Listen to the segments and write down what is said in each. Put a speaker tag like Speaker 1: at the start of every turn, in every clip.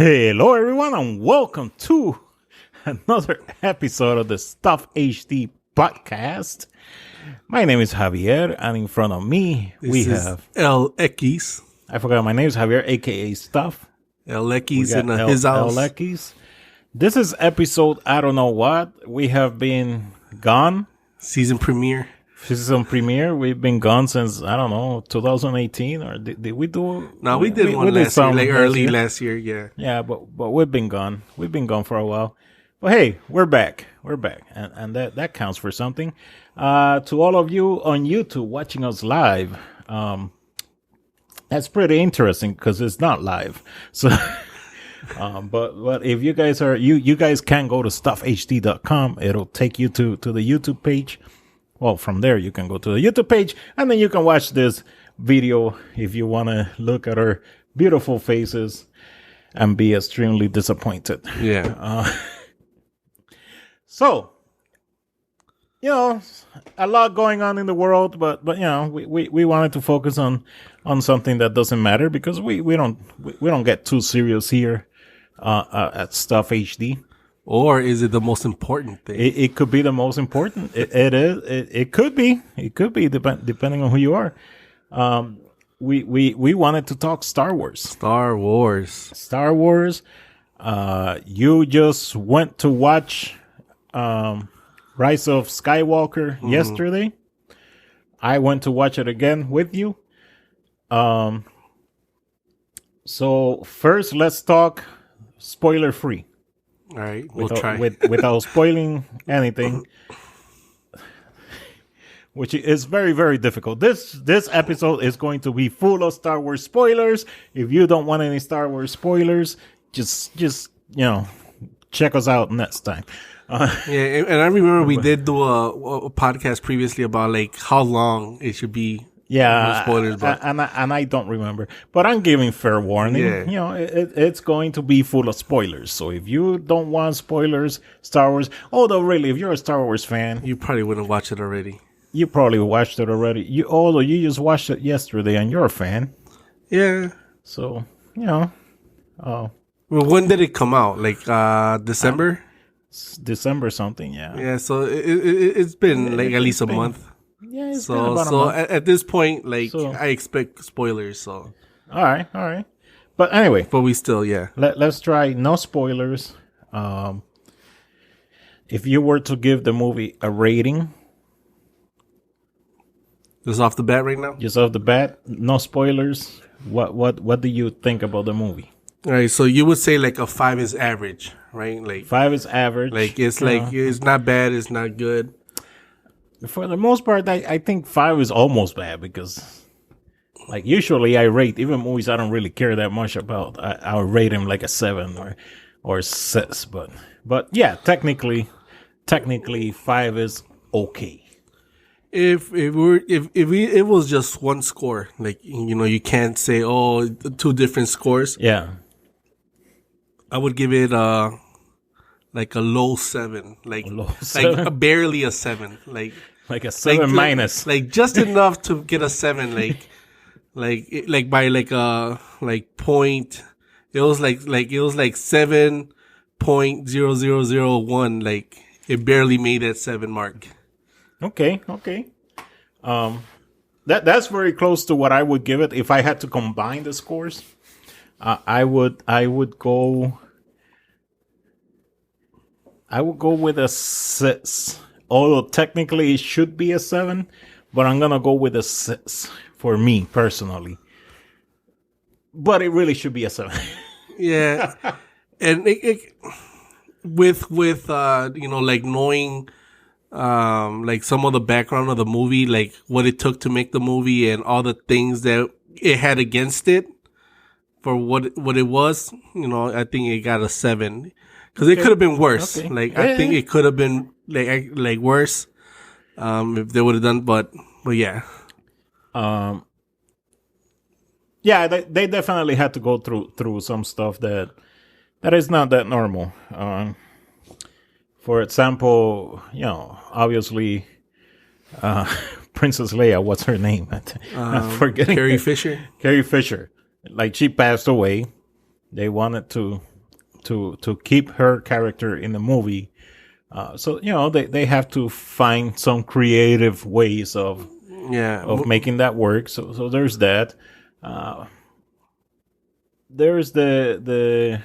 Speaker 1: Hello, everyone, and welcome to another episode of the Stuff HD podcast. My name is Javier, and in front of me, we have
Speaker 2: Equis.
Speaker 1: I forgot my name is Javier, aka Stuff.
Speaker 2: Equis in his house.
Speaker 1: Equis. This is episode, I don't know what. We have been gone.
Speaker 2: Season premiere.
Speaker 1: We've been gone since, I don't know, 2018, or did we do?
Speaker 2: No, we did one last year, like early last year, yeah.
Speaker 1: Yeah, but we've been gone. We've been gone for a while. But hey, we're back. And that counts for something. To all of you on YouTube watching us live, that's pretty interesting because it's not live. So, but if you guys are, you guys can go to stuffhd.com. It'll take you to the YouTube page. Well, from there, you can go to the YouTube page, and then you can watch this video if you want to look at our beautiful faces and be extremely disappointed.
Speaker 2: Yeah.
Speaker 1: So, a lot going on in the world, but we wanted to focus on something that doesn't matter because we don't get too serious here at Stuff HD.
Speaker 2: Or is it the most important thing?
Speaker 1: It could be the most important. It is. It could be. It could be depending on who you are. We wanted to talk Star Wars.
Speaker 2: Star
Speaker 1: Wars. You just went to watch Rise of Skywalker yesterday. I went to watch it again with you. So first, let's talk spoiler free.
Speaker 2: All right, we'll try.
Speaker 1: Without spoiling anything, which is very, very difficult. This episode is going to be full of Star Wars spoilers. If you don't want any Star Wars spoilers, just check us out next time.
Speaker 2: Yeah, and I remember we did do a podcast previously about like how long it should be.
Speaker 1: Yeah,
Speaker 2: spoilers, but.
Speaker 1: And I don't remember, but I'm giving fair warning.
Speaker 2: Yeah.
Speaker 1: It's going to be full of spoilers. So if you don't want spoilers, Star Wars. Although really, if you're a Star Wars fan,
Speaker 2: you probably wouldn't watch it already.
Speaker 1: You probably watched it already. Although you just watched it yesterday, and you're a fan.
Speaker 2: Yeah.
Speaker 1: So
Speaker 2: well, when did it come out? Like December.
Speaker 1: December something. Yeah.
Speaker 2: Yeah. So it's been like at least a month.
Speaker 1: Yeah, it's been about a month.
Speaker 2: At this point, I expect spoilers. So
Speaker 1: all right. But anyway,
Speaker 2: we still, yeah.
Speaker 1: Let's try no spoilers. If you were to give the movie a rating,
Speaker 2: just off the bat right now.
Speaker 1: Just off the bat, no spoilers. What do you think about the movie?
Speaker 2: All right, so you would say like a 5 is average, right? Like
Speaker 1: 5 is average.
Speaker 2: Like it's not bad, it's not good.
Speaker 1: For the most part, I think 5 is almost bad because, like, usually I rate even movies I don't really care that much about. I'll rate them like a 7 or 6, but yeah, technically 5 is okay.
Speaker 2: If it was just one score, like you can't say two different scores.
Speaker 1: Yeah,
Speaker 2: I would give it like a low 7, like barely a 7, like
Speaker 1: a 7 minus,
Speaker 2: like just enough to get a 7, like by like point. It was like 7.0001, like it barely made that 7 mark.
Speaker 1: Okay. That's very close to what I would give it if I had to combine the scores. I would go with a 6. Although technically it should be a 7, but I'm gonna go with a 6 for me personally. But it really should be a 7.
Speaker 2: Yeah, and it with like knowing like some of the background of the movie, like what it took to make the movie and all the things that it had against it for what it was, I think it got a 7. Because it could have been worse.
Speaker 1: Okay.
Speaker 2: Like I think it could have been like worse if they would have done. But yeah.
Speaker 1: Yeah, they definitely had to go through some stuff that is not that normal. For example, obviously, Princess Leia, what's her name? I'm forgetting.
Speaker 2: Carrie Fisher.
Speaker 1: Carrie Fisher. Like, she passed away. They wanted to to keep her character in the movie. So they have to find some creative ways of making that work. So there's that. There's the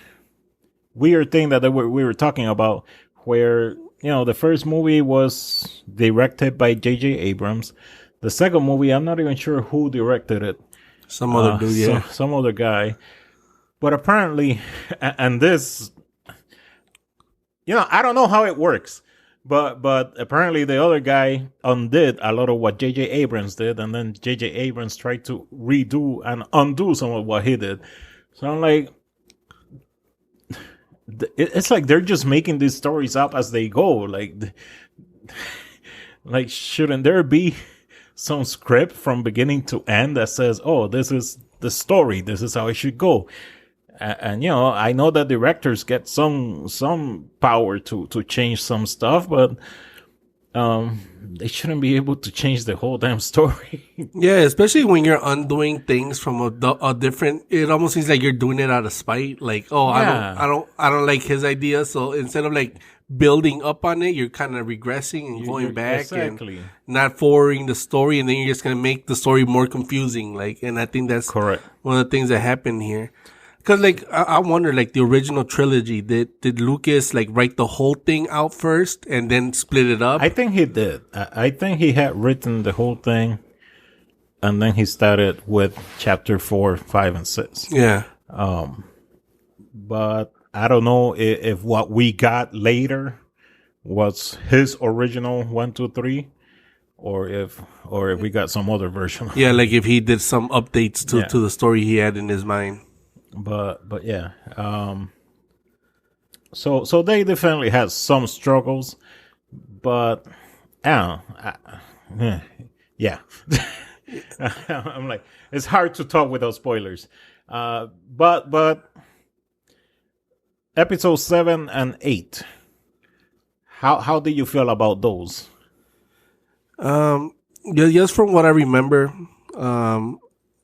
Speaker 1: weird thing that we were talking about, where the first movie was directed by J.J. Abrams. The second movie, I'm not even sure who directed it.
Speaker 2: Some other dude, yeah.
Speaker 1: Some other guy. But apparently, and this, I don't know how it works, but apparently the other guy undid a lot of what J.J. Abrams did, and then J.J. Abrams tried to redo and undo some of what he did. So I'm like, it's like they're just making these stories up as they go. Like shouldn't there be some script from beginning to end that says, oh, this is the story, this is how it should go? And I know that directors get some power to change some stuff, but they shouldn't be able to change the whole damn story.
Speaker 2: Yeah, especially when you're undoing things from a different. It almost seems like you're doing it out of spite. Like, oh, yeah. I don't like his idea. So instead of like building up on it, you're kind of regressing and going back and not forwarding the story, and then you're just gonna make the story more confusing. Like, and I think that's
Speaker 1: correct.
Speaker 2: One of the things that happened here. Because, like, I wonder, like, the original trilogy, did Lucas, like, write the whole thing out first and then split it up?
Speaker 1: I think he did. I think he had written the whole thing, and then he started with chapter 4, 5, and 6.
Speaker 2: Yeah.
Speaker 1: But I don't know if what we got later was his original 1, 2, 3, or if we got some other version.
Speaker 2: Yeah, like if he did some updates to the story he had in his mind.
Speaker 1: But yeah, so they definitely had some struggles, but I don't know, yeah. I'm like, it's hard to talk without spoilers. But episode 7 and 8, how do you feel about those?
Speaker 2: Just from what I remember,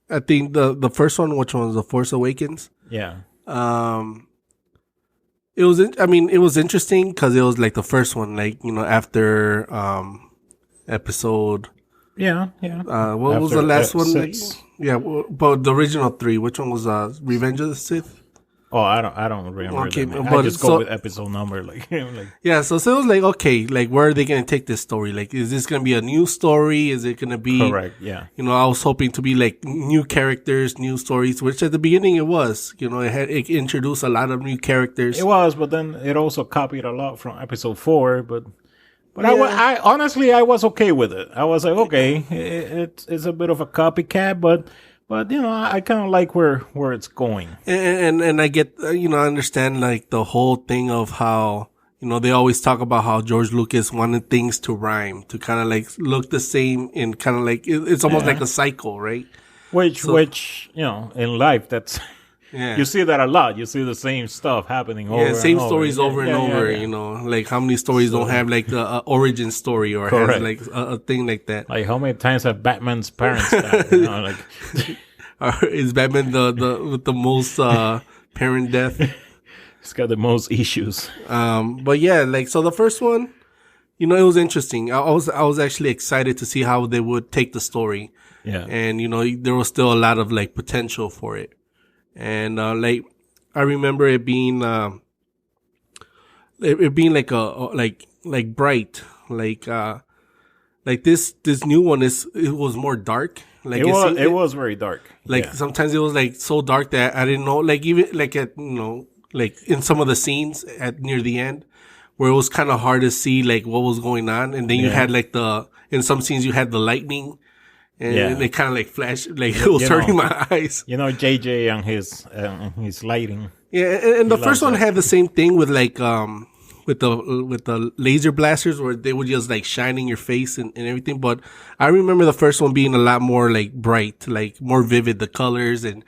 Speaker 2: I think the first one, which one was The Force Awakens.
Speaker 1: Yeah.
Speaker 2: It was interesting because it was like the first one, like, after episode.
Speaker 1: Yeah.
Speaker 2: What was the last one?
Speaker 1: 6.
Speaker 2: But the original 3. Which one was Revenge of the Sith?
Speaker 1: Oh, I don't remember.
Speaker 2: Okay,
Speaker 1: but
Speaker 2: I
Speaker 1: just go with episode number, like.
Speaker 2: Yeah, so it was like, okay, like, where are they gonna take this story? Like, is this gonna be a new story? Is it gonna be
Speaker 1: correct? Yeah.
Speaker 2: I was hoping to be like new characters, new stories, which at the beginning it was. It introduced a lot of new characters.
Speaker 1: It was, but then it also copied a lot from episode 4. But yeah. I honestly, I was okay with it. I was like, okay, it's a bit of a copycat, but I kind of like where it's going.
Speaker 2: And I get, I understand like the whole thing of how, they always talk about how George Lucas wanted things to rhyme, to kind of like look the same, and kind of like, it's almost like a cycle, right?
Speaker 1: Which, in life, that's, you see that a lot. You see the same stuff happening over and over.
Speaker 2: Same stories over and over, like how many stories don't have like the origin story or has like a thing like that.
Speaker 1: Like how many times have Batman's parents died?
Speaker 2: Is Batman the with the most parent death?
Speaker 1: He's got the most issues.
Speaker 2: But yeah, like, so the first one, it was interesting. I was actually excited to see how they would take the story.
Speaker 1: Yeah.
Speaker 2: And there was still a lot of like potential for it. And like I remember it being like like bright, like this new one it was more dark. Like
Speaker 1: it was very dark.
Speaker 2: Like sometimes it was like so dark that I didn't know. Like even like at like in some of the scenes at near the end, where it was kind of hard to see like what was going on, and then you had like in some scenes you had the lightning, and it kind of like flashed, like it was hurting my eyes.
Speaker 1: JJ and his lighting.
Speaker 2: Yeah, and the first one had the same thing with like with the laser blasters, where they would just like shine in your face and everything. But I remember the first one being a lot more like bright, like more vivid, the colors and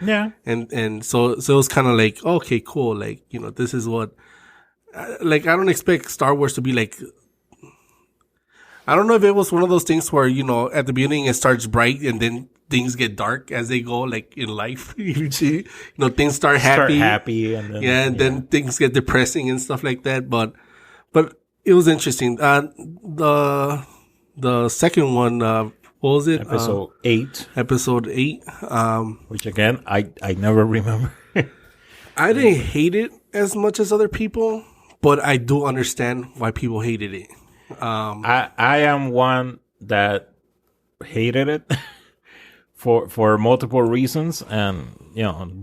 Speaker 2: so it was kind of like, okay, cool. Like, this is what, like, I don't expect Star Wars to be like, I don't know if it was one of those things where, at the beginning it starts bright and then things get dark as they go, like in life. Things start happy,
Speaker 1: and
Speaker 2: then things get depressing and stuff like that. But it was interesting. The second one, what was it?
Speaker 1: Episode 8.
Speaker 2: Episode 8.
Speaker 1: Which again, I never remember.
Speaker 2: I didn't hate it as much as other people, but I do understand why people hated it.
Speaker 1: I am one that hated it for multiple reasons, and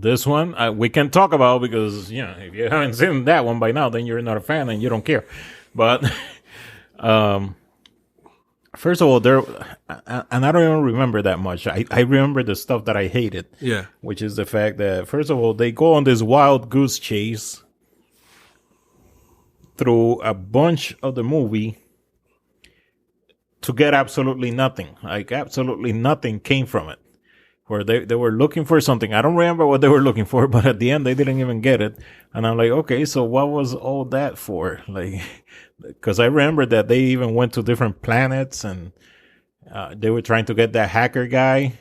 Speaker 1: this one we can talk about because if you haven't seen that one by now, then you're not a fan and you don't care. But first of all, and I don't even remember that much. I remember the stuff that I hated.
Speaker 2: Yeah,
Speaker 1: which is the fact that first of all, they go on this wild goose chase through a bunch of the movie to get absolutely nothing. Like absolutely nothing came from it. Where they were looking for something. I don't remember what they were looking for, but at the end they didn't even get it. And I'm like, okay, so what was all that for? Like, because I remember that they even went to different planets and they were trying to get that hacker guy.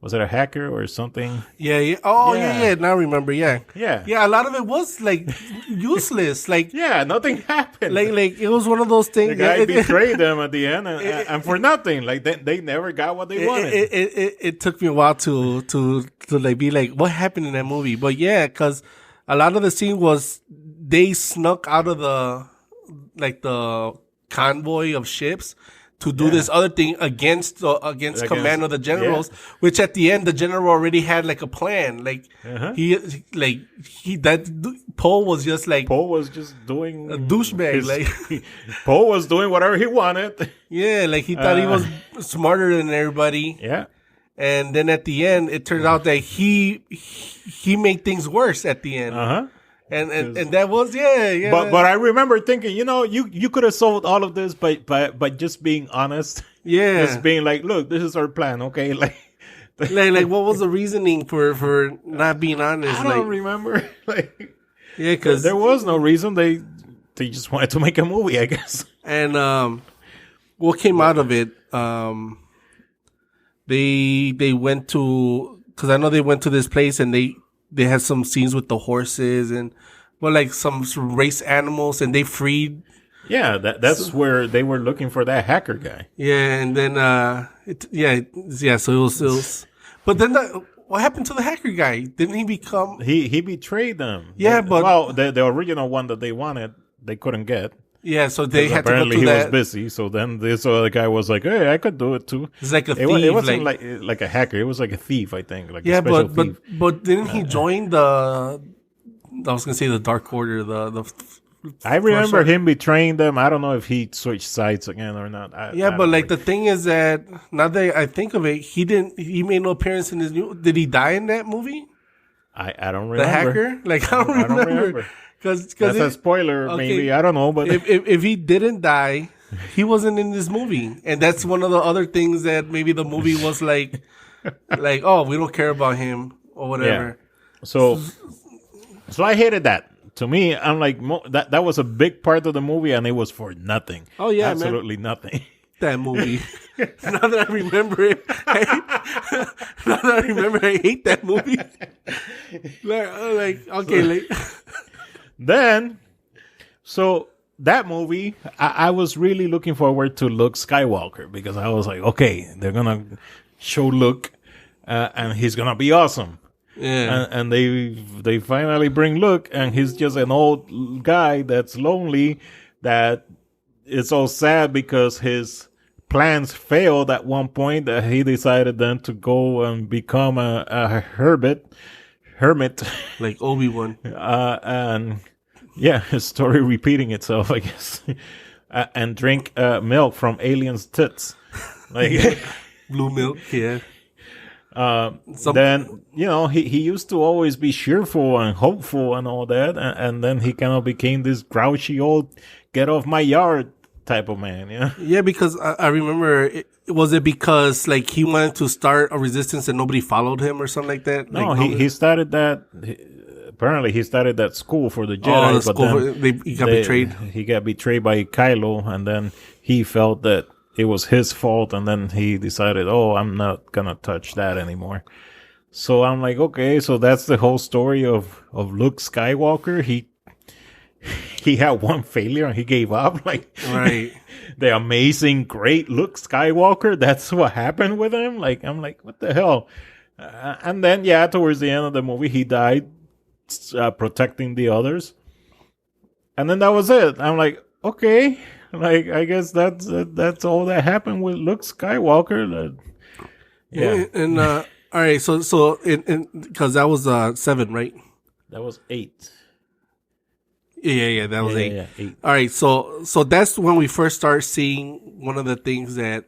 Speaker 1: Was it a hacker or something?
Speaker 2: Yeah. Oh, yeah. Now I remember. Yeah. A lot of it was like useless. Like
Speaker 1: nothing happened.
Speaker 2: Like it was one of those things.
Speaker 1: The guy betrayed them at the end, and for nothing. Like they never got what they wanted.
Speaker 2: It took me a while to like be like, what happened in that movie? But yeah, because a lot of the scene was they snuck out of the convoy of ships to do this other thing against command of the generals, which at the end the general already had like a plan. Like Poe was just
Speaker 1: doing
Speaker 2: a douchebag.
Speaker 1: Poe was doing whatever he wanted.
Speaker 2: Yeah, like he thought he was smarter than everybody.
Speaker 1: Yeah.
Speaker 2: And then at the end, it turned out that he made things worse at the end. And that was
Speaker 1: But I remember thinking, you could have solved all of this by just being honest.
Speaker 2: Yeah.
Speaker 1: Just being like, look, this is our plan, okay? Like
Speaker 2: what was the reasoning for not being honest?
Speaker 1: I don't remember.
Speaker 2: Because
Speaker 1: there was no reason. They just wanted to make a movie, I guess.
Speaker 2: And what came out of it? They went to, because I know they went to this place and they had some scenes with the horses and some race animals, and they freed.
Speaker 1: Yeah, that's where they were looking for that hacker guy.
Speaker 2: Yeah, and then so it was. But then what happened to the hacker guy? Didn't he become?
Speaker 1: He betrayed them.
Speaker 2: Yeah,
Speaker 1: the original one that they wanted, they couldn't get.
Speaker 2: Yeah, so they had to go
Speaker 1: apparently
Speaker 2: through
Speaker 1: he was busy. So then this other guy was like, "Hey, I could do it too."
Speaker 2: It's like a thief.
Speaker 1: It wasn't like a hacker. It was like a thief, I think. Like a special thief.
Speaker 2: But didn't he join the? I was gonna say the Dark Order. The
Speaker 1: I remember him betraying them. I don't know if he switched sides again or not.
Speaker 2: The thing is that now that I think of it, he made no appearance in his new. Did he die in that movie?
Speaker 1: I don't remember.
Speaker 2: The hacker? I don't remember. Cause
Speaker 1: that's a spoiler, maybe. I don't know, but
Speaker 2: if he didn't die, he wasn't in this movie, and that's one of the other things that maybe the movie was like, oh, we don't care about him or whatever.
Speaker 1: Yeah. So I hated that. To me, I'm like that was a big part of the movie, and it was for nothing.
Speaker 2: Oh yeah,
Speaker 1: absolutely nothing.
Speaker 2: That movie. Now that I remember it, I hate that movie.
Speaker 1: Then, so that movie, I was really looking forward to Luke Skywalker because I was like, okay, they're gonna show Luke, and he's gonna be awesome.
Speaker 2: Yeah,
Speaker 1: and they finally bring Luke, and he's just an old guy that's lonely. That it's all sad because his plans failed at one point. That he decided then to go and become a hermit.
Speaker 2: Like Obi-Wan.
Speaker 1: And yeah, his story repeating itself, I guess. And drink milk from aliens' tits. Like
Speaker 2: blue milk, yeah.
Speaker 1: Then, he used to always be cheerful and hopeful and all that. And then he kind of became this grouchy old get off my yard type of man, yeah. Yeah,
Speaker 2: because I remember, was it because like he wanted to start a resistance and nobody followed him or something like that?
Speaker 1: No, he started that. Apparently, he started that school for the Jedi,
Speaker 2: but then he got betrayed.
Speaker 1: He got betrayed by Kylo, and then he felt that it was his fault, and then he decided, oh, I'm not gonna touch that anymore. So I'm like, okay, so that's the whole story of Luke Skywalker. He had one failure and he gave up. Like,
Speaker 2: right.
Speaker 1: The amazing, great Luke Skywalker. That's what happened with him. Like, I'm like, what the hell? And then, yeah, towards the end of the movie, he died protecting the others. And then that was it. I'm like, okay, like, I guess that's all that happened with Luke Skywalker. Yeah.
Speaker 2: And all right, so because that was 7, right?
Speaker 1: That was 8.
Speaker 2: Yeah, that was 8.
Speaker 1: Yeah, 8.
Speaker 2: All right, so that's when we first start seeing one of the things that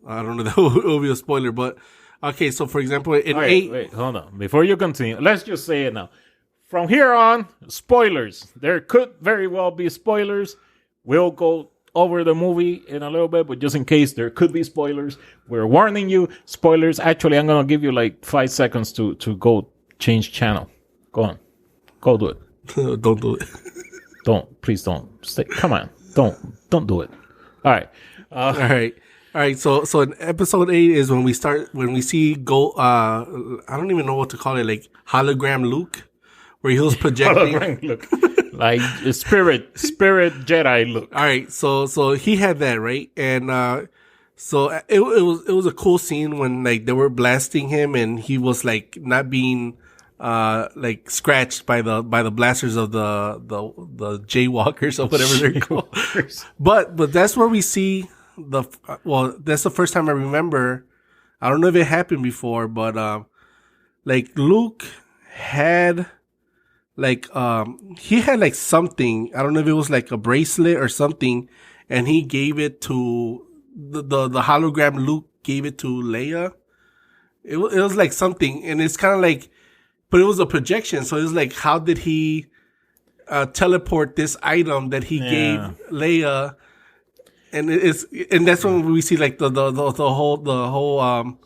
Speaker 2: I don't know that will be a spoiler, but okay. So for example, in 8,
Speaker 1: wait, hold on. Before you continue, let's just say it now. From here on, spoilers. There could very well be spoilers. We'll go over the movie in a little bit, but just in case there could be spoilers, we're warning you. Spoilers. Actually, I'm gonna give you like 5 seconds to go change channel. Go on, go do it.
Speaker 2: Don't do it.
Speaker 1: Please don't. Stay. Come on, don't do it. All right.
Speaker 2: All right. So in episode 8 is when we see I don't even know what to call it, like hologram Luke, where he was projecting.
Speaker 1: Hologram Luke. Like spirit Jedi Luke.
Speaker 2: All right, so he had that, right, and so it was a cool scene when like they were blasting him and he was like not being like scratched by the blasters of the jaywalkers or whatever they're called. But that's where we see that's the first time I remember. I don't know if it happened before, but like Luke had. Like, he had like something, I don't know if it was like a bracelet or something, and he gave it to the hologram Luke gave it to Leia. It was like something, and it's kind of like, but it was a projection. So it was like, how did he, teleport this item that he gave Leia? And and that's when we see like the whole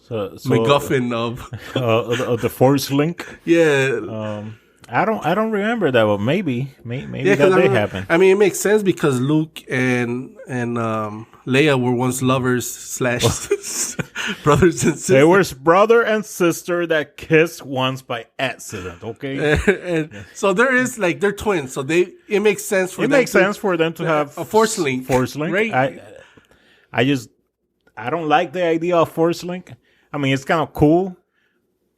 Speaker 2: MacGuffin
Speaker 1: of the Force link.
Speaker 2: Yeah.
Speaker 1: I don't remember that, but maybe that did happen.
Speaker 2: I mean, it makes sense because Luke and Leia were once lovers / brothers and sisters.
Speaker 1: They were brother and sister that kissed once by accident. Okay,
Speaker 2: and so there is like they're twins, so it makes sense for
Speaker 1: them to have
Speaker 2: a force link.
Speaker 1: Right? I don't like the idea of force link. I mean, it's kind of cool.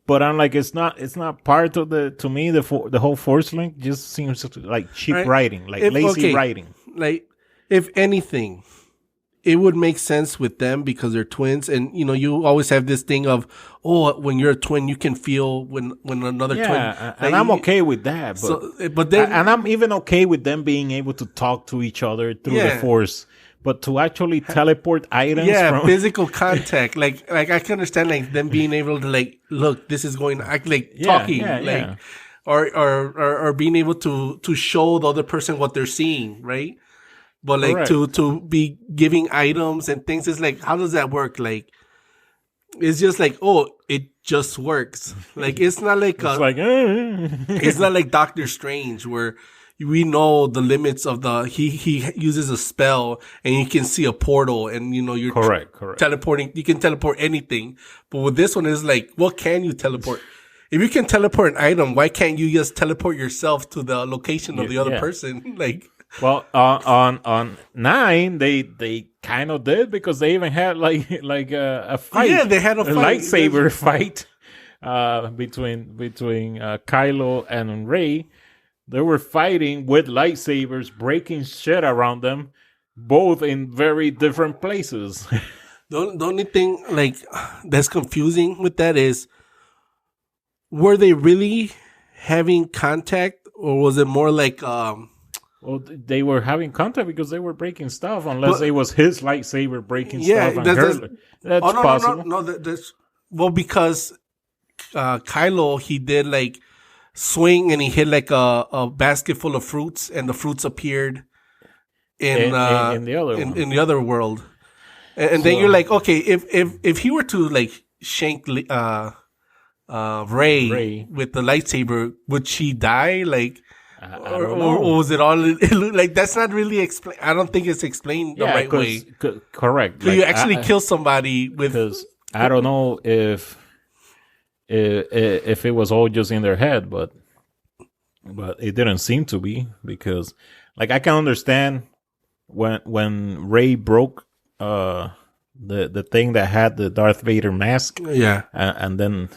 Speaker 1: But I'm like, it's not part of to me, the whole force link just seems like cheap writing, like lazy writing.
Speaker 2: Like, if anything, it would make sense with them because they're twins. And, you know, you always have this thing of, when you're a twin, you can feel when another twin.
Speaker 1: Yeah, and I'm okay with that. But and I'm even okay with them being able to talk to each other through the force. But to actually teleport items,
Speaker 2: physical contact, like I can understand like them being able to like look, this is going talking, or being able to show the other person what they're seeing, right? But like to be giving items and things, it's like, how does that work? Like, it's just like, it just works. Like, it's not like it's not like Doctor Strange where we know the limits of he uses a spell and you can see a portal and, you know, you're
Speaker 1: correct
Speaker 2: teleporting. You can teleport anything. But with this one, it's like, what can you teleport? If you can teleport an item, why can't you just teleport yourself to the location of the other person? Like,
Speaker 1: well, on 9, they kind of did because they even had like a fight.
Speaker 2: Yeah, they had a
Speaker 1: lightsaber fight between Kylo and Rey. They were fighting with lightsabers, breaking shit around them, both in very different places.
Speaker 2: The only thing like that's confusing with that is, were they really having contact, or was it more like
Speaker 1: Well, they were having contact because they were breaking stuff, unless it was his lightsaber breaking stuff. That's possible.
Speaker 2: No, that's because Kylo, he did like swing and he hit like a basket full of fruits, and the fruits appeared in the other world. And then you're like, okay, if he were to like shank Rey with the lightsaber, would she die? Like,
Speaker 1: I don't know.
Speaker 2: Or was it all like that's not really explained? I don't think it's explained the right way.
Speaker 1: Correct.
Speaker 2: Like, you actually kill somebody with.
Speaker 1: Because I don't know if it was all just in their head, but it didn't seem to be, because like I can understand when Rey broke the thing that had the Darth Vader mask, and then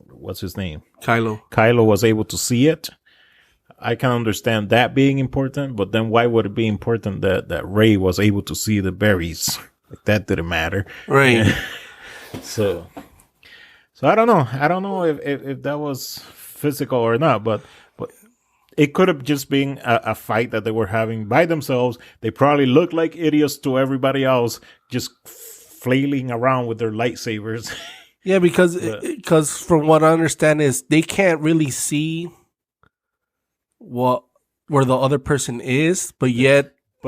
Speaker 1: what's his name, Kylo was able to see it. I can understand that being important, but then why would it be important that Rey was able to see the berries? Like, that didn't matter,
Speaker 2: right?
Speaker 1: So I don't know. I don't know if that was physical or not, but it could have just been a fight that they were having by themselves. They probably looked like idiots to everybody else, just flailing around with their lightsabers.
Speaker 2: Yeah, because from what I understand is they can't really see where the other person is, but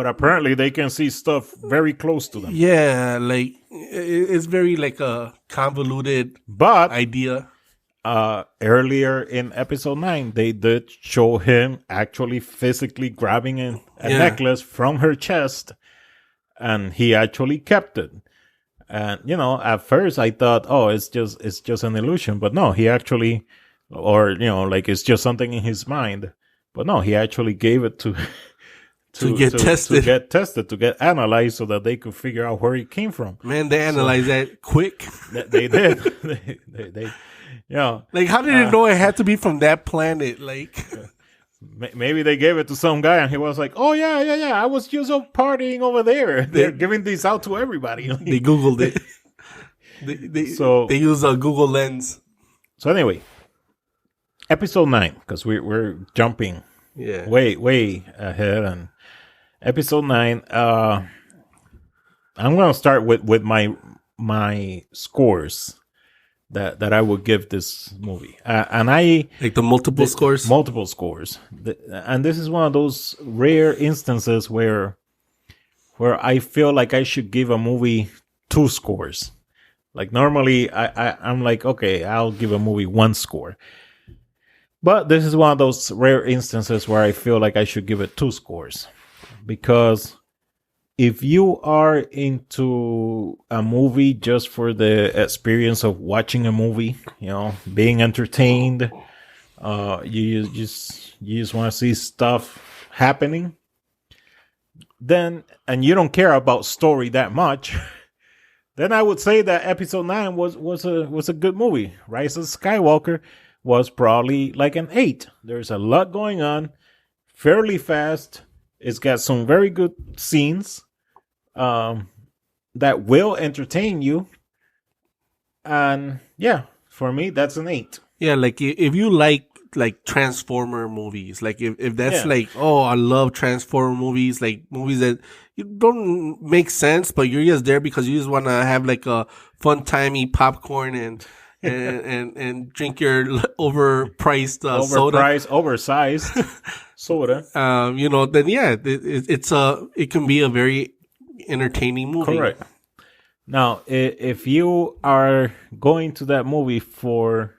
Speaker 2: apparently they can see stuff very close to them. Yeah, like it's very like a convoluted idea.
Speaker 1: Earlier in episode 9, they did show him actually physically grabbing a necklace from her chest, and he actually kept it. And at first I thought, oh, it's just an illusion, but no, he actually, or like it's just something in his mind. But no, he actually gave it to get tested, to get analyzed, so that they could figure out where it came from.
Speaker 2: Man, they analyzed that quick.
Speaker 1: They did. they
Speaker 2: like, how did it know it had to be from that planet? Like,
Speaker 1: maybe they gave it to some guy and he was like, "Oh yeah, I was just partying over there. They're giving these out to everybody."
Speaker 2: They Googled it. They use a Google Lens.
Speaker 1: So anyway, episode 9, because we're jumping way ahead, and episode 9. I'm gonna start with my scores that I would give this movie, and I
Speaker 2: like the multiple scores.
Speaker 1: And this is one of those rare instances where I feel like I should give a movie 2 scores. Like, normally I'm like, okay, I'll give a movie 1 score. But this is one of those rare instances where I feel like I should give it 2 scores. Because if you are into a movie just for the experience of watching a movie, being entertained, you just want to see stuff happening, then, and you don't care about story that much, then I would say that episode 9 was a good movie. Rise of Skywalker was probably like an 8. There's a lot going on, fairly fast. It's got some very good scenes that will entertain you. And yeah, for me, that's an 8.
Speaker 2: Yeah, like if you like Transformer movies, like if that's like, oh, I love Transformer movies, like movies that you don't make sense, but you're just there because you just want to have like a fun timey popcorn and drink your oversized soda. Then yeah, it can be a very entertaining movie.
Speaker 1: Correct. Now, if you are going to that movie for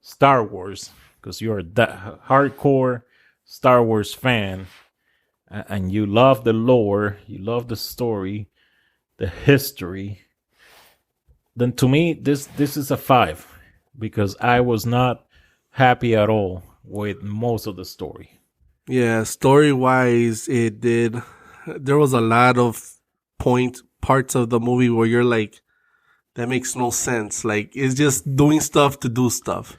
Speaker 1: Star Wars, because you're that hardcore Star Wars fan, and you love the lore, you love the story, the history, then to me, this is a 5, because I was not happy at all with most of the story.
Speaker 2: Yeah, story-wise, there was a lot of parts of the movie where you're like, that makes no sense. Like, it's just doing stuff to do stuff.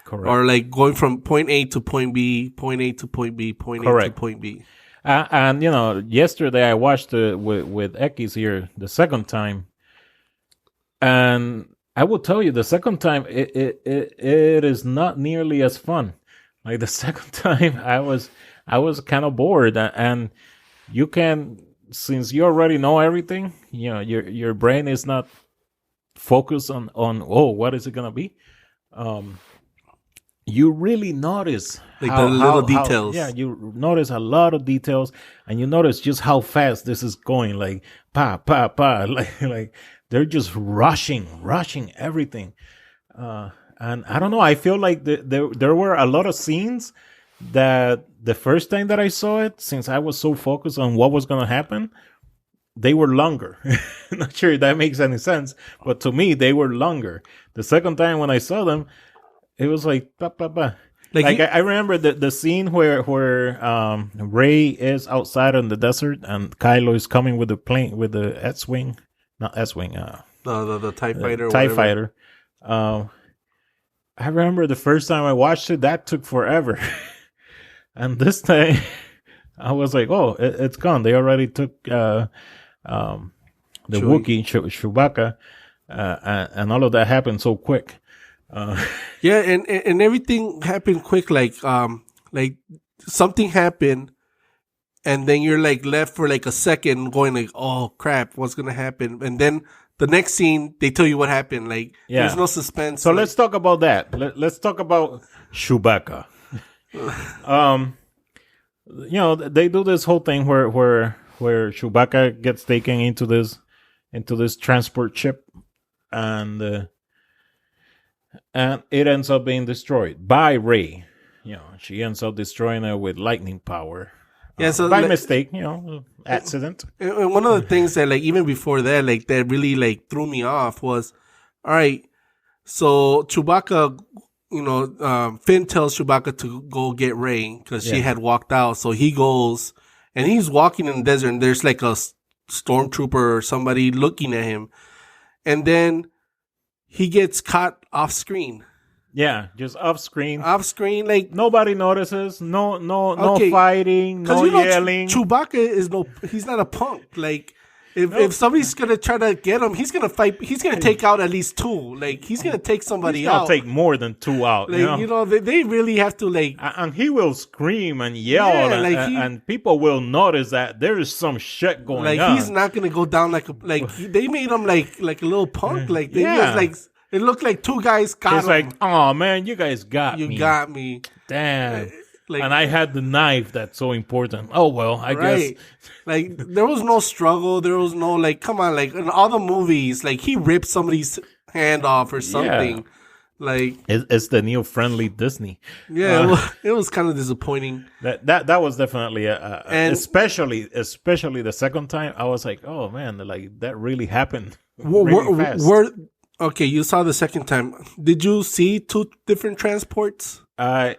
Speaker 1: Correct.
Speaker 2: Or like going from point A to point B, point A to point B, point A to point B.
Speaker 1: And yesterday I watched with Equis here the second time, and I will tell you, the second time it is not nearly as fun. Like, the second time I was kind of bored, and you can, since you already know everything, your brain is not focused on what is it gonna be. You really notice
Speaker 2: like the little details.
Speaker 1: You notice a lot of details, and you notice just how fast this is going. Like, pa, like they're just rushing everything. And I don't know. I feel like there were a lot of scenes that the first time that I saw it, since I was so focused on what was going to happen, they were longer. Not sure if that makes any sense, but to me, they were longer. The second time when I saw them, it was like, bah, bah, bah. Like I remember the scene where Rey is outside in the desert and Kylo is coming with the plane with the S-wing, not S-wing,
Speaker 2: the TIE fighter.
Speaker 1: TIE fighter. I remember the first time I watched it, that took forever, and this time I was like, oh, it's gone. They already took the Wookiee Chewbacca, and all of that happened so quick.
Speaker 2: Yeah, and everything happened quick. Like something happened, and then you're like left for like a second, going like, "Oh crap, what's gonna happen?" And then the next scene, they tell you what happened. Like, there's no suspense.
Speaker 1: So let's talk about that. Let's talk about Chewbacca. They do this whole thing where Chewbacca gets taken into this transport ship, and it ends up being destroyed by Rey. She ends up destroying it with lightning power. Yeah, so by mistake, accident.
Speaker 2: And one of the things that, like, even before that, like, that really, like, threw me off was, all right, so Chewbacca, Finn tells Chewbacca to go get Rey because she had walked out. So he goes, and he's walking in the desert, and there's, like, a stormtrooper or somebody looking at him. And then he gets caught off screen.
Speaker 1: Yeah, just off screen.
Speaker 2: Off screen, like
Speaker 1: nobody notices. No fighting, no yelling.
Speaker 2: Chewbacca he's not a punk. Like if somebody's gonna try to get him, he's gonna fight. He's gonna take out at least two. Like he's gonna take somebody out.
Speaker 1: Take more than two out.
Speaker 2: Like, they really have to like.
Speaker 1: And he will scream and yell, and people will notice that there is some shit going on.
Speaker 2: Like he's not gonna go down they made him like a little punk. Like they just like. It looked like two guys got him.
Speaker 1: It's like, oh man, you guys got me.
Speaker 2: You got me.
Speaker 1: Damn. And I had the knife that's so important. Oh well, I guess.
Speaker 2: Like there was no struggle. There was no like, come on, like in all the movies, like he ripped somebody's hand off or something. Yeah. Like
Speaker 1: it's the new friendly Disney.
Speaker 2: Yeah, it was kind of disappointing.
Speaker 1: That was definitely and especially the second time. I was like, oh man, like that really happened. Really fast.
Speaker 2: Okay, you saw the second time. Did you see two different transports?
Speaker 1: I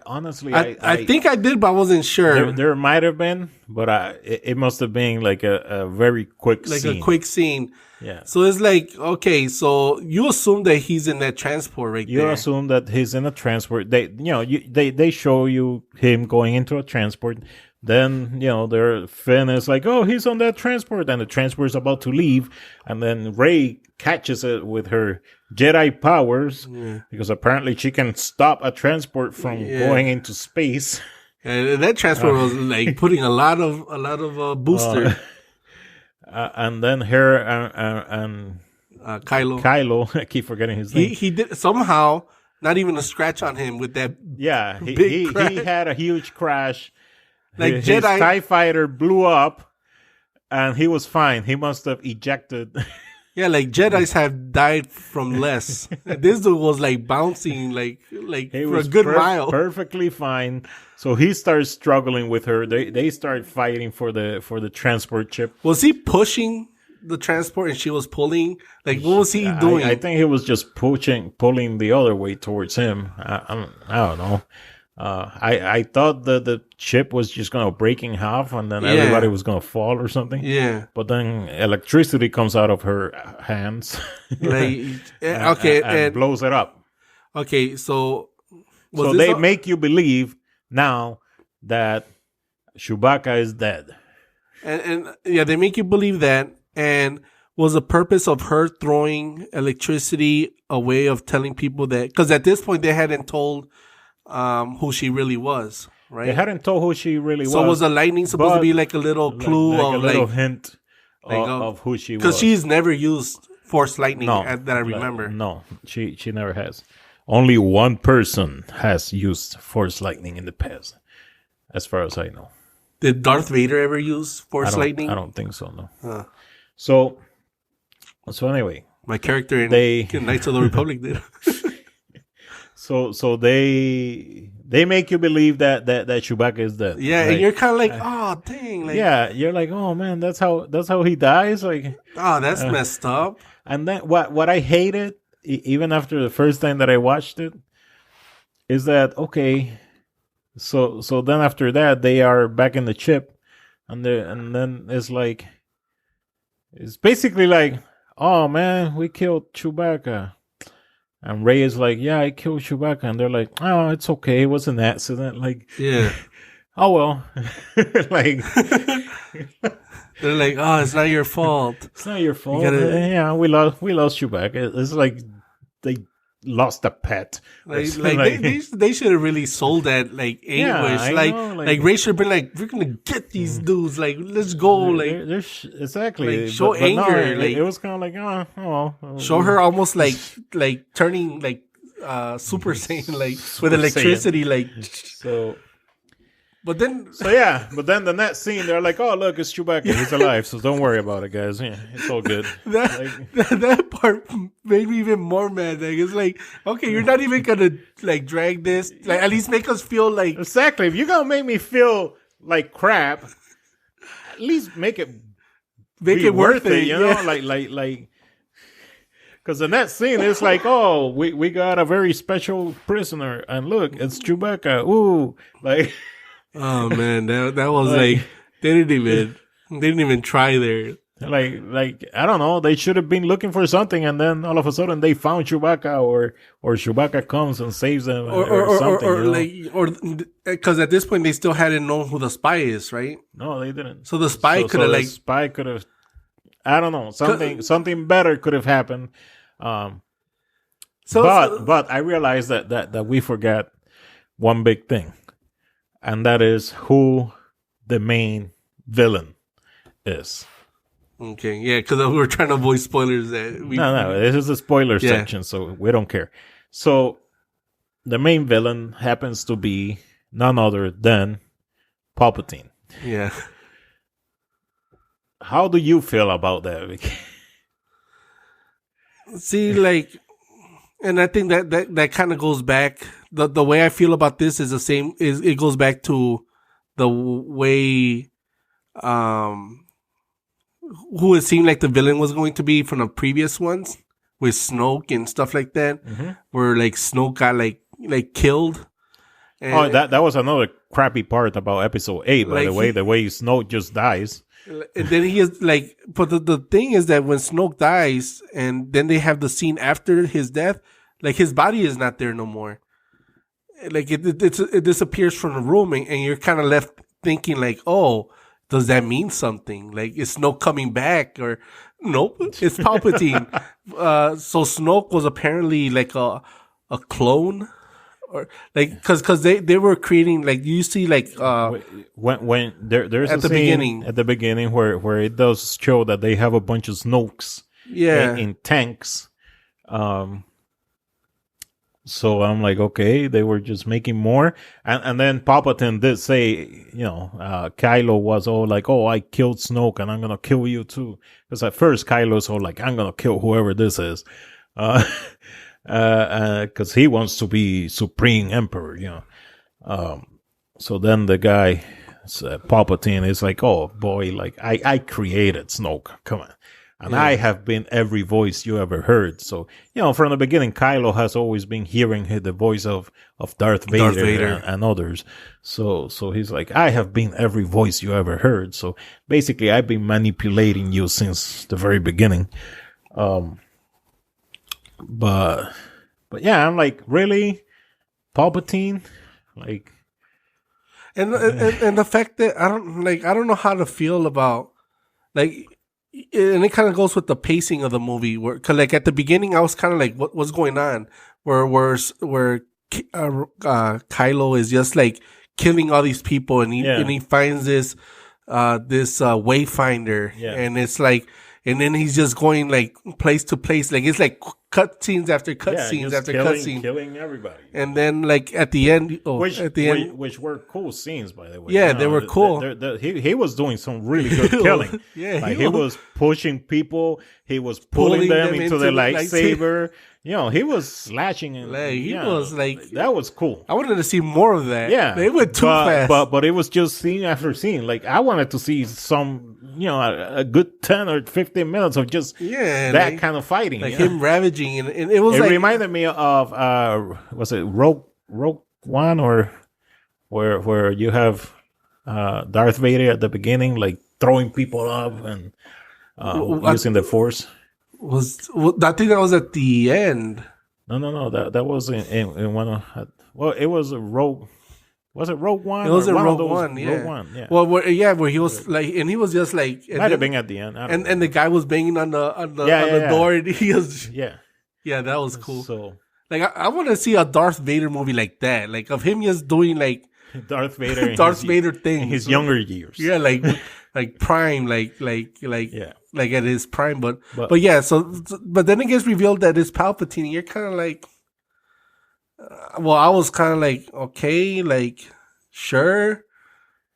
Speaker 1: honestly,
Speaker 2: I think I did, but I wasn't sure.
Speaker 1: There might have been, but it must have been like a very quick scene.
Speaker 2: Like a quick scene.
Speaker 1: Yeah.
Speaker 2: So it's like, okay, so you assume that he's in that transport there.
Speaker 1: You assume that he's in a transport. They show you him going into a transport. Then, their Finn is like, oh, he's on that transport. And the transport's about to leave. And then Rey catches it with her Jedi powers. Yeah. Because apparently she can stop a transport from going into space.
Speaker 2: And that transport was like putting a lot of booster.
Speaker 1: And then her and Kylo, I keep forgetting his name.
Speaker 2: He did somehow, not even a scratch on him with that.
Speaker 1: Yeah, he had a huge crash. Like his TIE fighter blew up, and he was fine. He must have ejected.
Speaker 2: Yeah, like Jedis have died from less. This dude was like bouncing like for a good mile,
Speaker 1: perfectly fine. So he starts struggling with her. They start fighting for the transport ship.
Speaker 2: Was he pushing the transport and she was pulling? Like what was he doing?
Speaker 1: I think he was just pulling the other way towards him. I don't know. I thought the ship was just going to break in half and then everybody was going to fall or something.
Speaker 2: Yeah.
Speaker 1: But then electricity comes out of her hands. and blows it up.
Speaker 2: Okay, so...
Speaker 1: they make you believe now that Chewbacca is dead.
Speaker 2: And they make you believe that. And was the purpose of her throwing electricity a way of telling people that... Because at this point, they hadn't told... who she really was, right?
Speaker 1: They hadn't told who she really was.
Speaker 2: So was the lightning supposed to be like a little clue
Speaker 1: like a little hint of who she was?
Speaker 2: Because she's never used Force lightning that I remember.
Speaker 1: No, she never has. Only one person has used Force lightning in the past, as far as I know.
Speaker 2: Did Darth Vader ever use Force lightning?
Speaker 1: I don't think so, no. Huh. So anyway.
Speaker 2: My character in Knights of the Republic did.
Speaker 1: So they make you believe that Chewbacca is dead.
Speaker 2: Yeah,
Speaker 1: right?
Speaker 2: and you're kind of like, oh dang, like,
Speaker 1: yeah, you're like, oh man, that's how he dies. Like,
Speaker 2: oh, that's messed up.
Speaker 1: And then what I hated, even after the first time that I watched it, is that okay? So then after that they are back in the ship, and then it's like, it's basically like, oh man, we killed Chewbacca. And Ray is like, yeah, I killed Chewbacca. And they're like, oh, it's okay. It was an accident. Like,
Speaker 2: Yeah.
Speaker 1: oh, well. Like,
Speaker 2: they're like, oh, it's not your fault.
Speaker 1: It's not your fault. Yeah, we lost Chewbacca. It's like they lost a pet.
Speaker 2: Like they should have really sold that, like, anguish.
Speaker 1: Yeah,
Speaker 2: like Ray should have been like, we're gonna get these dudes. Like, let's go. Like,
Speaker 1: exactly.
Speaker 2: Like, show anger.
Speaker 1: No,
Speaker 2: like,
Speaker 1: it was kind of like, oh.
Speaker 2: Show her almost like turning like Super Saiyan, like with electricity, like.
Speaker 1: So.
Speaker 2: But then,
Speaker 1: the next scene, they're like, "Oh, look, it's Chewbacca. He's alive, so don't worry about it, guys. Yeah, it's all good."
Speaker 2: That part made me even more mad. Like, it's like, okay, you're not even gonna like drag this. Like, at least make us feel like,
Speaker 1: exactly. If you're gonna make me feel like crap, at least make it worth it. You know, like. Because the next scene is like, oh, we got a very special prisoner, and look, it's Chewbacca. Ooh, like.
Speaker 2: Oh man, that was like they didn't even try there.
Speaker 1: Like I don't know, they should have been looking for something, and then all of a sudden they found Chewbacca, or Chewbacca comes and saves them, or something,
Speaker 2: or because at this point they still hadn't known who the spy is, right?
Speaker 1: No, they didn't.
Speaker 2: So the spy could have
Speaker 1: I don't know, something better could have happened. But I realized that we forgot one big thing. And that is who the main villain is.
Speaker 2: Okay, yeah, because we were trying to avoid spoilers.
Speaker 1: No, this is a spoiler section, so we don't care. So, the main villain happens to be none other than Palpatine.
Speaker 2: Yeah.
Speaker 1: How do you feel about that?
Speaker 2: See, like, and I think that kind of goes back. The way I feel about this is the same. It goes back to the way, who it seemed like the villain was going to be from the previous ones with Snoke and stuff like that, where like Snoke got like killed. And
Speaker 1: that was another crappy part about Episode 8. By the way Snoke just dies.
Speaker 2: And then he is like, but the thing is that when Snoke dies, and then they have the scene after his death, like his body is not there no more. Like it disappears from the room, and you're kind of left thinking like, oh, does that mean something? Like, is Snoke coming back? Or nope, it's Palpatine. So Snoke was apparently like a clone, or like because they were creating, like, you see, like
Speaker 1: when there's at the beginning where it does show that they have a bunch of Snokes in tanks. So I'm like, okay, they were just making more. And then Palpatine did say, Kylo was all like, oh, I killed Snoke and I'm going to kill you too. Because at first Kylo's all like, I'm going to kill whoever this is. Because he wants to be Supreme Emperor, So then the guy, Palpatine, is like, oh boy, like I created Snoke. Come on. And I have been every voice you ever heard. So, from the beginning, Kylo has always been hearing the voice of Darth Vader. And others. So he's like, I have been every voice you ever heard. So basically, I've been manipulating you since the very beginning. But yeah, I'm like, really? Palpatine? Like.
Speaker 2: And the fact that I don't know how to feel about, like, and it kind of goes with the pacing of the movie, where, cause like at the beginning I was kind of like, what's going on? Where Kylo is just like killing all these people, and he finds this wayfinder, and it's like, and then he's just going like place to place, like it's like cut scenes after cut scenes after cut scenes,
Speaker 1: killing everybody.
Speaker 2: And then like at the end,
Speaker 1: which were cool scenes, by the way.
Speaker 2: Yeah, they were cool.
Speaker 1: He was doing some really good killing.
Speaker 2: Yeah,
Speaker 1: like he was pushing people. He was pulling them into the lightsaber. he was slashing and
Speaker 2: He was like
Speaker 1: that was cool.
Speaker 2: I wanted to see more of that.
Speaker 1: Yeah,
Speaker 2: they went too fast.
Speaker 1: But it was just scene after scene. Like I wanted to see some, a good 10 or 15 minutes of just that kind of fighting,
Speaker 2: like him ravaging, and it was. It
Speaker 1: reminded me of was it Rogue One or where you have Darth Vader at the beginning, like throwing people up and using the Force.
Speaker 2: I think that was at the end.
Speaker 1: No. That was in one of. Well, it was a Rogue. Was it Rogue One?
Speaker 2: It was a Rogue One. Yeah.
Speaker 1: Rogue One. Yeah.
Speaker 2: Well, where he was like, and he was just like,
Speaker 1: might have been at the end.
Speaker 2: And the guy was banging on the door, and he was. Yeah, that was cool.
Speaker 1: So,
Speaker 2: like, I want to see a Darth Vader movie like that, like of him just doing like
Speaker 1: Darth Vader,
Speaker 2: Vader things
Speaker 1: in his younger years.
Speaker 2: Yeah, like prime, like at his prime, but yeah. But then it gets revealed that it's Palpatine. And you're kind of like, I was kind of like, okay, like sure,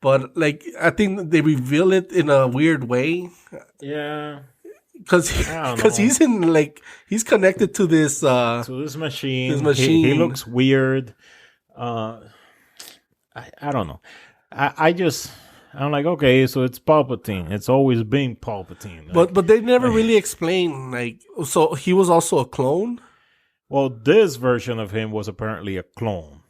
Speaker 2: but like I think they reveal it in a weird way.
Speaker 1: Yeah.
Speaker 2: Because he's in he's connected to this
Speaker 1: machine. He looks weird. I don't know. I'm like, okay, so it's Palpatine. It's always been Palpatine.
Speaker 2: But they never really explain, so he was also a clone?
Speaker 1: Well, this version of him was apparently a clone.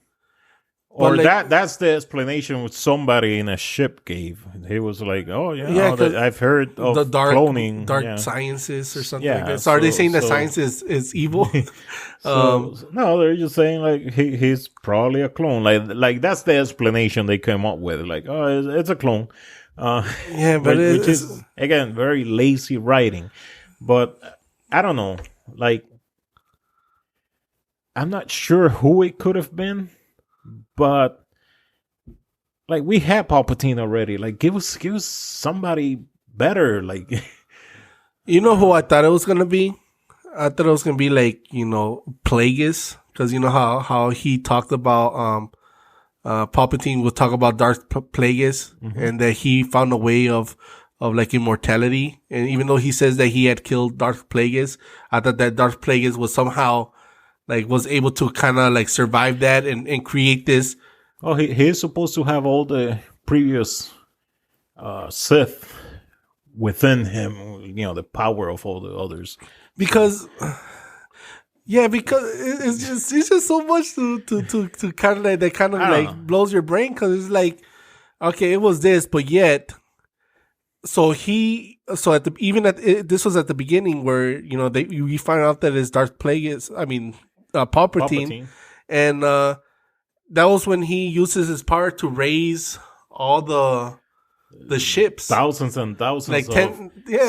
Speaker 1: Or that's the explanation which somebody in a ship gave. He was like, oh, I've heard of
Speaker 2: the
Speaker 1: cloning.
Speaker 2: Dark sciences or something like that. So are they saying that science is evil?
Speaker 1: No, they're just saying like he's probably a clone. Like that's the explanation they came up with. Like, oh, it's a clone.
Speaker 2: But
Speaker 1: which is, again, very lazy writing. But I don't know. Like, I'm not sure who it could have been. But like we had Palpatine already. Like give us somebody better. Like
Speaker 2: you know who I thought it was gonna be? I thought it was gonna be like, Plagueis, because you know how he talked about Palpatine would talk about Darth Plagueis, and that he found a way of like immortality. And even though he says that he had killed Darth Plagueis, I thought that Darth Plagueis was somehow was able to kind of survive that and create this.
Speaker 1: Oh, he's supposed to have all the previous Sith within him, the power of all the others. Because
Speaker 2: it's just so much to kind of blows your brain, because it's like, okay, it was this, but yet, this was at the beginning where we find out that it's Darth Plagueis. I mean. Palpatine. And that was when he uses his power to raise all the ships,
Speaker 1: thousands and thousands of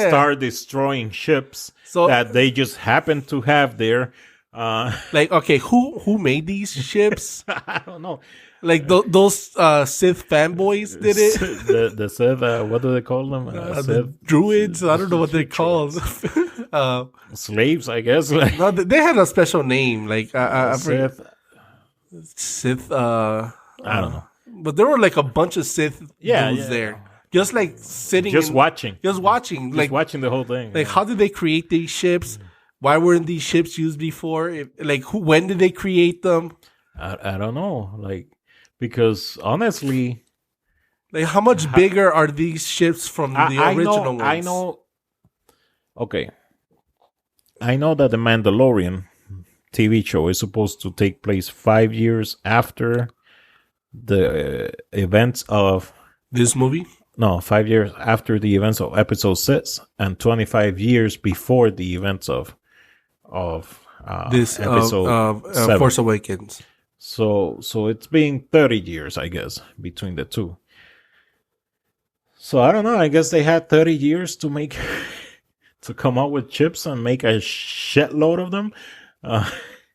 Speaker 1: star destroying ships that they just happen to have there.
Speaker 2: Okay, who made these ships?
Speaker 1: I don't know.
Speaker 2: Those Sith fanboys did it.
Speaker 1: The Sith, what do they call them?
Speaker 2: The druids. I don't know what they're called.
Speaker 1: Slaves, I guess.
Speaker 2: No, they had a special name.
Speaker 1: Sith.
Speaker 2: Sith.
Speaker 1: I don't know.
Speaker 2: But there were a bunch of Sith dudes there, just sitting,
Speaker 1: watching,
Speaker 2: watching
Speaker 1: the whole thing.
Speaker 2: How did they create these ships? Why weren't these ships used before? When did they create them?
Speaker 1: I don't know. Because honestly,
Speaker 2: how much bigger are these ships from the original ones?
Speaker 1: I know. Okay. I know that the Mandalorian TV show is supposed to take place 5 years after the events of
Speaker 2: this movie.
Speaker 1: No, 5 years after the events of Episode 6, and 25 years before the events of
Speaker 2: this
Speaker 1: Episode 7.
Speaker 2: Force Awakens.
Speaker 1: So it's been 30 years, I guess, between the two. So I don't know. I guess they had 30 years to make to come up with chips and make a shitload of them.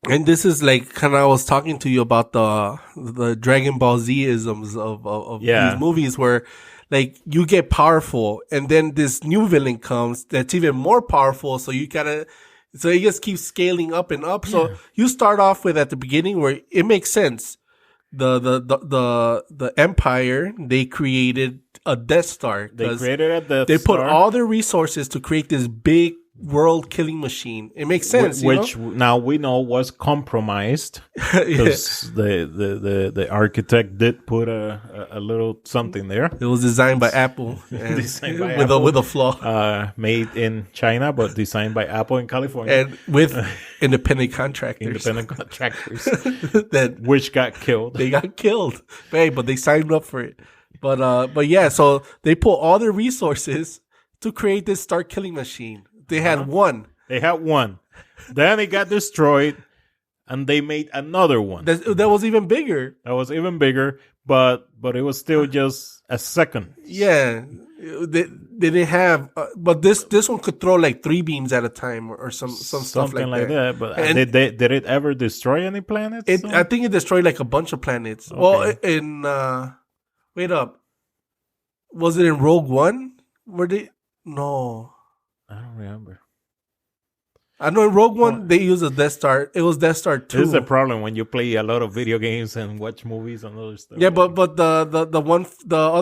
Speaker 2: And this is kind of, I was talking to you about the Dragon Ball Z-isms of these movies, where you get powerful and then this new villain comes that's even more powerful. So so it just keeps scaling up and up. So you start off with at the beginning where it makes sense. The Empire, they created a Death Star.
Speaker 1: They created a Death Star.
Speaker 2: They put all their resources to create this big world killing machine. It makes sense,
Speaker 1: which now we know was compromised because the architect did put a little something there.
Speaker 2: It was designed by Apple, with a flaw.
Speaker 1: Made in China, but designed by Apple in California,
Speaker 2: and with independent contractors.
Speaker 1: That which got killed.
Speaker 2: They got killed, but they signed up for it. But yeah, so they put all their resources to create this star killing machine. They had one. Then it got destroyed, and they made another one. That was even bigger.
Speaker 1: But it was still just a second.
Speaker 2: Yeah, they didn't have. But this one could throw like 3 beams at a time or some stuff like that.
Speaker 1: But did it ever destroy any planets?
Speaker 2: I think it destroyed like a bunch of planets. Okay. Well, in wait up, was it in Rogue One? No.
Speaker 1: I don't remember.
Speaker 2: I know in Rogue One they used a Death Star. It was Death Star 2.
Speaker 1: This is a problem when you play a lot of video games and watch movies and other stuff.
Speaker 2: Yeah, but the other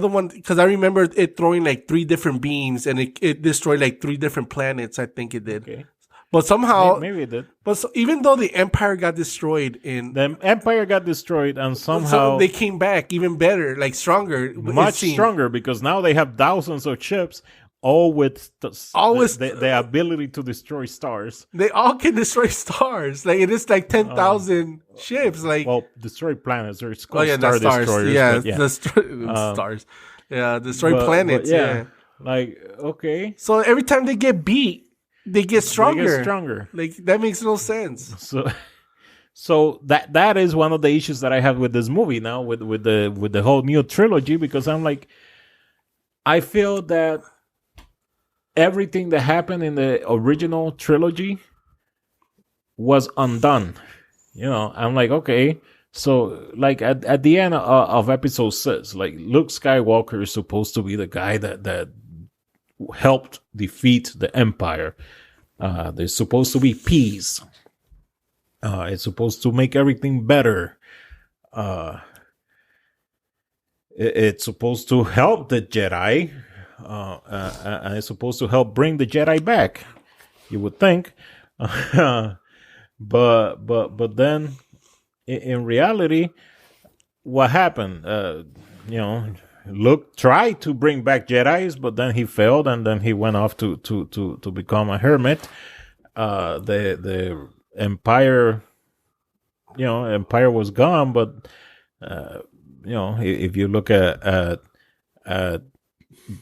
Speaker 2: one, because I remember it throwing like 3 different beams and it destroyed like 3 different planets. I think it did. Okay. But somehow
Speaker 1: maybe it did.
Speaker 2: But even though the Empire got destroyed
Speaker 1: and somehow
Speaker 2: they came back even better, like stronger,
Speaker 1: much stronger, because now they have thousands of ships. All with the ability to destroy stars.
Speaker 2: They all can destroy stars. Like it is like 10,000 ships. Like
Speaker 1: destroy planets. Or it's called
Speaker 2: Star Destroyers.
Speaker 1: Yeah,
Speaker 2: stars. Yeah, destroy planets. Yeah.
Speaker 1: Like okay.
Speaker 2: So every time they get beat, they get stronger. Like that makes no sense.
Speaker 1: So that is one of the issues that I have with this movie now, with the whole new trilogy, because I'm like, I feel that everything that happened in the original trilogy was undone. I'm like, okay, so like at the end of episode 6, like Luke Skywalker is supposed to be the guy that helped defeat the Empire. There's supposed to be peace. It's supposed to make everything better. It's supposed to help the Jedi. And it's supposed to help bring the Jedi back, you would think. But then in reality, what happened? Luke tried to bring back Jedis, but then he failed, and then he went off to become a hermit. The Empire, Empire was gone, but if you look at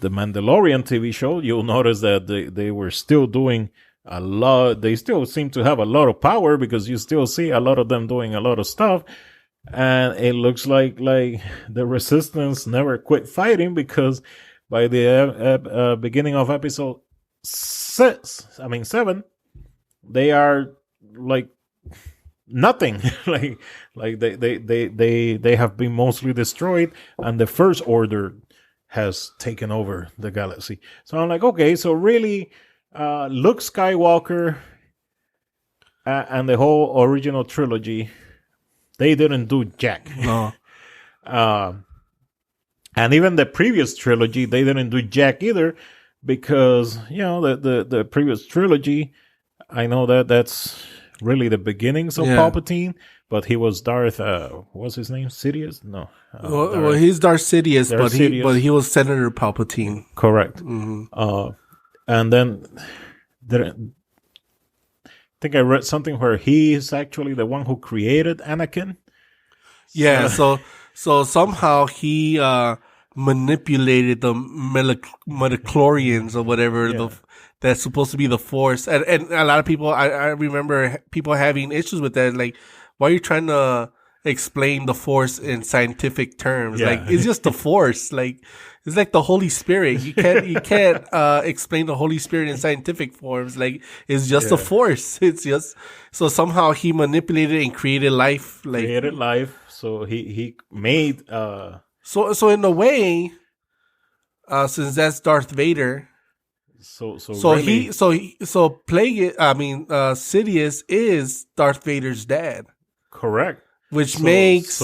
Speaker 1: the Mandalorian TV show, you'll notice that they were still doing a lot. They still seem to have a lot of power, because you still see a lot of them doing a lot of stuff. And it looks like the Resistance never quit fighting, because by the beginning of episode 7, they are like nothing. like they have been mostly destroyed, and the First Order has taken over the galaxy. So I'm like, okay, so really, Luke Skywalker and the whole original trilogy, they didn't do jack.
Speaker 2: No.
Speaker 1: And even the previous trilogy, they didn't do jack either, because the previous trilogy, I know that's really the beginnings of Palpatine. But he was Darth. What's his name? Sidious? No.
Speaker 2: Well, he's Darth Sidious, but he was Senator Palpatine.
Speaker 1: Correct.
Speaker 2: Mm-hmm.
Speaker 1: And then I think I read something where he is actually the one who created Anakin.
Speaker 2: Yeah. So somehow he manipulated the midichlorians or whatever.
Speaker 1: Yeah.
Speaker 2: That's supposed to be the Force, and a lot of people. I remember people having issues with that, like. Why are you trying to explain the Force in scientific terms?
Speaker 1: Yeah.
Speaker 2: Like, it's just the Force. Like, it's like the Holy Spirit. You can't explain the Holy Spirit in scientific forms. Like, it's just the Force. It's just so somehow he manipulated and created life.
Speaker 1: So he made.
Speaker 2: So in a way, since that's Darth Vader. Sidious is Darth Vader's dad.
Speaker 1: Correct.
Speaker 2: Which makes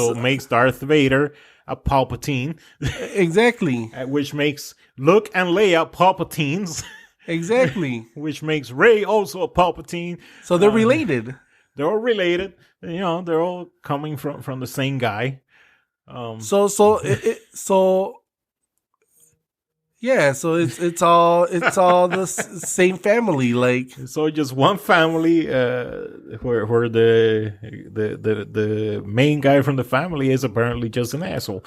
Speaker 1: Darth Vader a Palpatine.
Speaker 2: Exactly.
Speaker 1: Which makes Luke and Leia Palpatines.
Speaker 2: Exactly.
Speaker 1: Which makes Rey also a Palpatine.
Speaker 2: So they're related.
Speaker 1: They're all related. They're all coming from the same guy.
Speaker 2: Yeah, so it's all the same family, like.
Speaker 1: So just one family, where the main guy from the family is apparently just an asshole.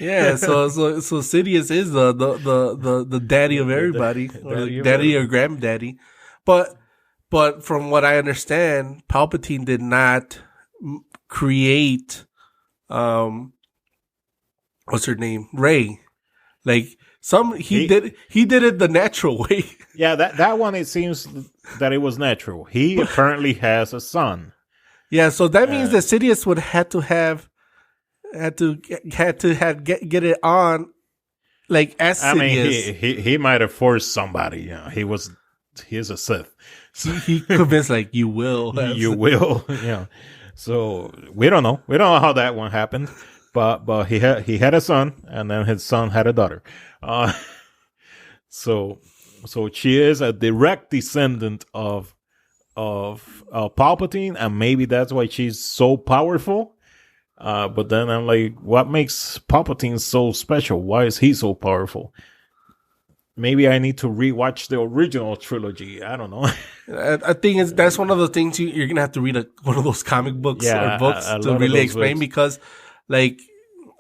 Speaker 2: Yeah, so Sidious is the daddy of everybody, daddy or granddaddy, but from what I understand, Palpatine did not create, what's her name, Rey, like. He did it the natural way.
Speaker 1: Yeah, that one, it seems that it was natural. He apparently has a son.
Speaker 2: Yeah, so that means that Sidious would get it on, like, as Sidious.
Speaker 1: I mean, he might have forced somebody. He's a Sith.
Speaker 2: He convinced, like, you will.
Speaker 1: You will. Yeah. So we don't know. We don't know how that one happened. But he had a son, and then his son had a daughter. So she is a direct descendant of Palpatine, and maybe that's why she's so powerful. But then I'm like, what makes Palpatine so special? Why is he so powerful? Maybe I need to rewatch the original trilogy. I don't know.
Speaker 2: I think that's one of the things you're gonna have to read one of those comic books or books to really explain books. Because, like,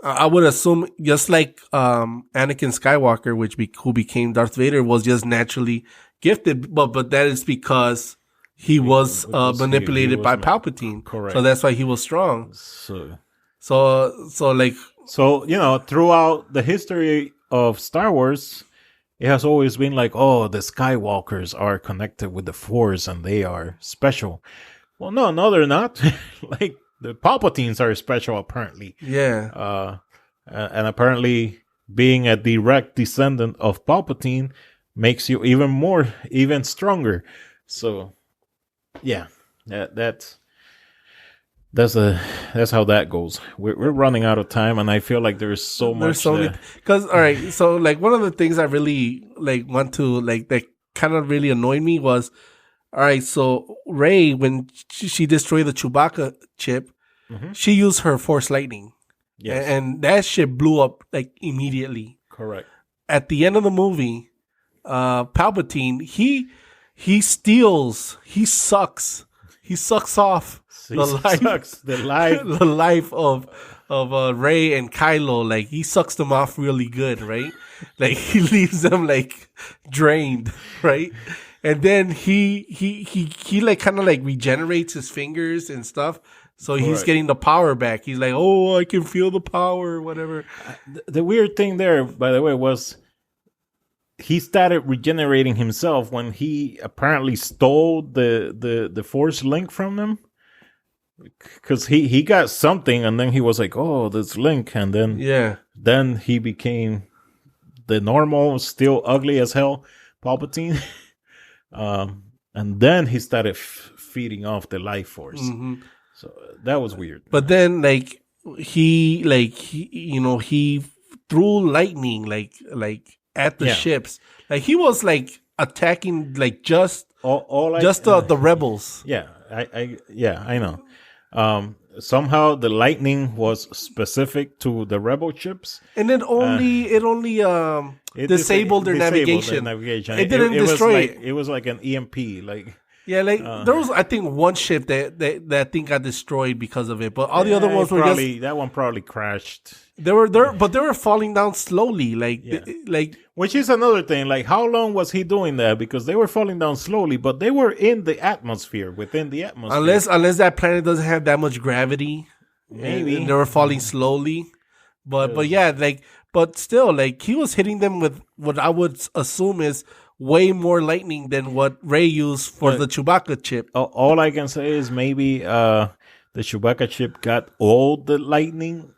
Speaker 2: I would assume just like Anakin Skywalker, who became Darth Vader, was just naturally gifted, but that is because he was manipulated by Palpatine.
Speaker 1: Correct.
Speaker 2: So that's why he was strong. So
Speaker 1: throughout the history of Star Wars, it has always been like, oh, the Skywalkers are connected with the Force and they are special. Well, no, they're not. Like, the Palpatines are special, apparently.
Speaker 2: Yeah.
Speaker 1: And apparently being a direct descendant of Palpatine makes you even stronger. So, yeah, that's how that goes. We're running out of time, and I feel like there's so much.
Speaker 2: Because, all right, so, like, one of the things I really, like, want to, like, that kind of really annoyed me was, all right, so Rey, when she destroyed the Chewbacca chip, she used her Force Lightning. Yes. And that shit blew up, like, immediately.
Speaker 1: Correct.
Speaker 2: At the end of the movie, Palpatine, he sucks off the life of Rey and Kylo. Like, he sucks them off really good, right? Like, he leaves them, like, drained, right? And then he like kind of like regenerates his fingers and stuff. So he's getting the power back. He's like, oh, I can feel the power, whatever.
Speaker 1: The weird thing there, by the way, was he started regenerating himself when he apparently stole the Force link from them. Because he got something, and then he was like, oh, this link. And then he became the normal, still ugly as hell Palpatine. And then he started feeding off the life force. So that was weird.
Speaker 2: But then, like, he threw lightning, like at the ships. Like, he was, like, attacking, like, just the rebels.
Speaker 1: Yeah, I know. Somehow the lightning was specific to the rebel ships,
Speaker 2: and it only disabled their navigation. It didn't destroy it.
Speaker 1: It was like an EMP, like.
Speaker 2: Yeah, like there was, I think, one ship that I think got destroyed because of it, but all the other ones were
Speaker 1: that one probably crashed.
Speaker 2: They were falling down slowly, like.
Speaker 1: Which is another thing. Like, how long was he doing that? Because they were falling down slowly, but they were in the atmosphere, within the atmosphere.
Speaker 2: Unless that planet doesn't have that much gravity, maybe and they were falling slowly. But yeah, like, but still, like, he was hitting them with what I would assume is way more lightning than what Rey used for the Chewbacca chip.
Speaker 1: All I can say is maybe the Chewbacca chip got all the lightning,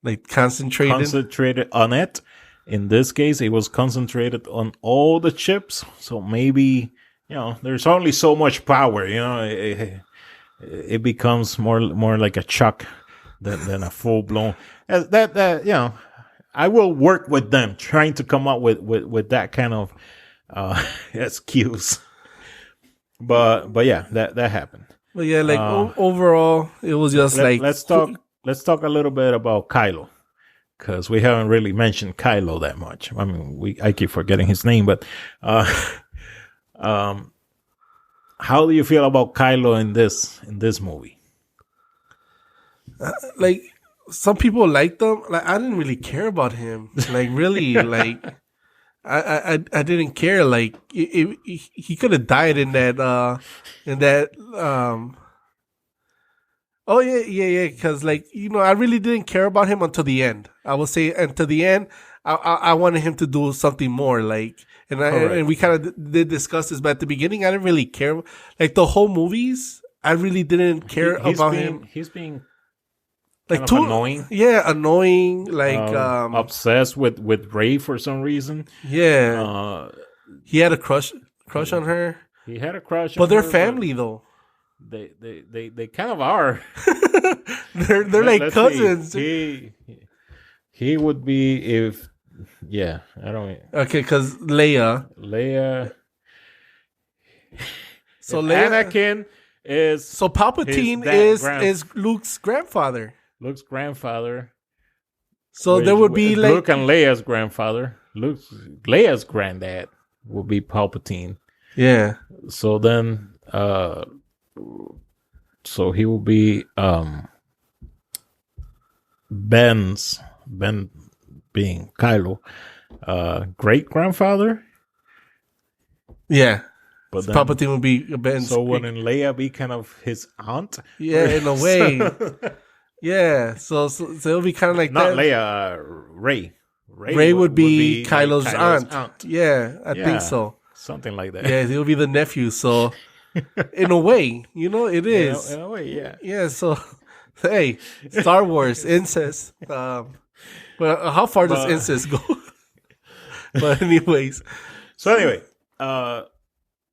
Speaker 2: like, concentrated
Speaker 1: on it. In this case, it was concentrated on all the chips. So maybe, there's only so much power. It becomes more like a chuck than a full blown. I will work with them trying to come up with that kind of excuse. But yeah, that happened.
Speaker 2: But yeah, like overall, it was just
Speaker 1: let's talk a little bit about Kylo, because we haven't really mentioned Kylo that much. I mean, I keep forgetting his name, but how do you feel about Kylo in this movie?
Speaker 2: Like, some people liked him. Like, I didn't really care about him. Like, really, like, I didn't care. Like, he could have died in that. Oh yeah. Because, like, I really didn't care about him until the end. I will say until the end, I wanted him to do something more. Like, and we kind of did discuss this, but at the beginning, I didn't really care. Like, the whole movies, I really didn't care about him.
Speaker 1: He's being
Speaker 2: like
Speaker 1: too annoying.
Speaker 2: Yeah, annoying. Like
Speaker 1: obsessed with Rey for some reason.
Speaker 2: Yeah. He had a crush on her.
Speaker 1: He had a crush,
Speaker 2: but they're family though.
Speaker 1: They kind of are.
Speaker 2: they're like cousins.
Speaker 1: See. He would be if. Yeah, I don't.
Speaker 2: Okay, because Leia. So
Speaker 1: Anakin is.
Speaker 2: So Palpatine is Luke's grandfather. So there would be like
Speaker 1: Luke and Leia's grandfather. Leia's granddad will be Palpatine.
Speaker 2: Yeah.
Speaker 1: So then, so he will be Ben being Kylo, great grandfather.
Speaker 2: Yeah.
Speaker 1: But then,
Speaker 2: Palpatine would be Ben's.
Speaker 1: So wouldn't Leia be kind of his aunt?
Speaker 2: Yeah, in a way. Yeah. So it'll be kind of like
Speaker 1: not
Speaker 2: that.
Speaker 1: Leia, Rey.
Speaker 2: Rey would be Kylo's aunt. Yeah, I think so.
Speaker 1: Something like that.
Speaker 2: Yeah, he'll be the nephew. So in a way, it is.
Speaker 1: In a way, yeah.
Speaker 2: Yeah. So hey, Star Wars incest. Well, how far does incest go? But anyways.
Speaker 1: So anyway,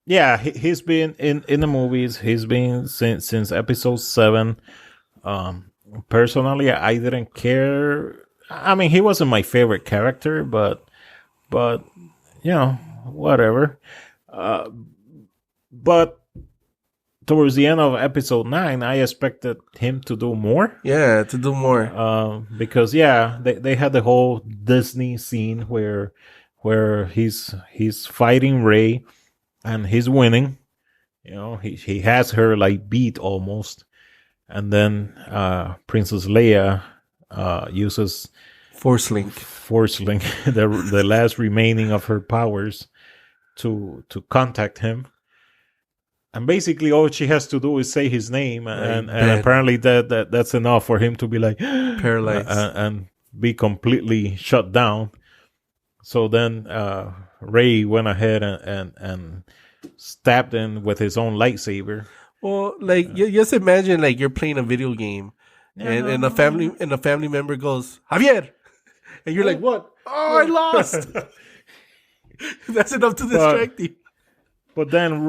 Speaker 1: yeah, he's been in the movies. He's been since episode 7. Personally, I didn't care. I mean, he wasn't my favorite character, but whatever. But towards the end of episode 9, I expected him to do more.
Speaker 2: Yeah, to do more.
Speaker 1: Because they had the whole Disney scene where he's fighting Rey and he's winning. He has her like beat almost, and then Princess Leia uses
Speaker 2: Force Link,
Speaker 1: the last remaining of her powers to contact him. And basically, all she has to do is say his name, and apparently that's enough for him to be like
Speaker 2: paralyzed
Speaker 1: and be completely shut down. So then Rey went ahead and stabbed him with his own lightsaber.
Speaker 2: Well, like just imagine like you're playing a video game, and a family member goes, Javier, and you're like, what? Oh, I lost. That's enough to distract you.
Speaker 1: But then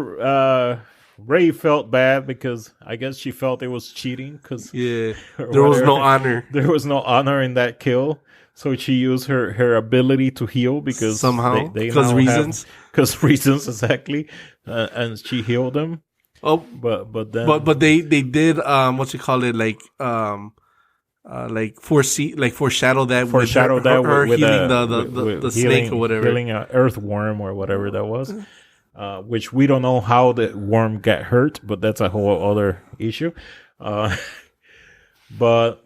Speaker 1: Rey felt bad because I guess she felt it was cheating because
Speaker 2: there was no honor.
Speaker 1: There was no honor in that kill. So she used her ability to heal because
Speaker 2: somehow
Speaker 1: because reasons exactly, and she healed him.
Speaker 2: Oh,
Speaker 1: but then
Speaker 2: they did what you call it like foreshadow that with her healing the snake or whatever,
Speaker 1: healing an earthworm or whatever that was. Which we don't know how the worm got hurt, but that's a whole other issue. But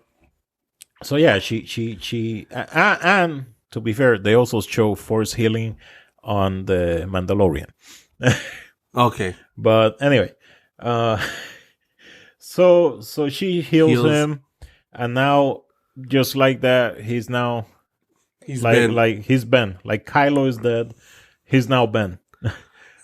Speaker 1: so yeah, she and to be fair, they also show force healing on the Mandalorian.
Speaker 2: Okay,
Speaker 1: but anyway, so she heals him, and now just like that, he's Ben. Like Kylo is dead, he's now Ben.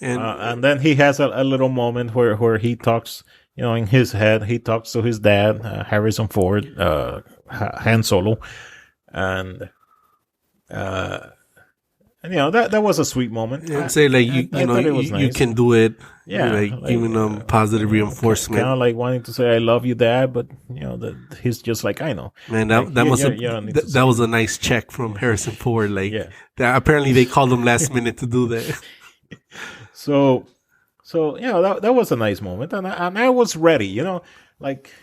Speaker 1: And then he has a little moment where he talks, in his head, he talks to his dad, Harrison Ford, Han Solo, and that was a sweet moment.
Speaker 2: And say like you can do it.
Speaker 1: Yeah,
Speaker 2: like giving them positive reinforcement.
Speaker 1: Kind of like wanting to say I love you, Dad, but he's just like I know.
Speaker 2: Man, that was a nice check from Harrison Ford. Like that, apparently they called him last minute to do that.
Speaker 1: So that was a nice moment, and I was ready. Like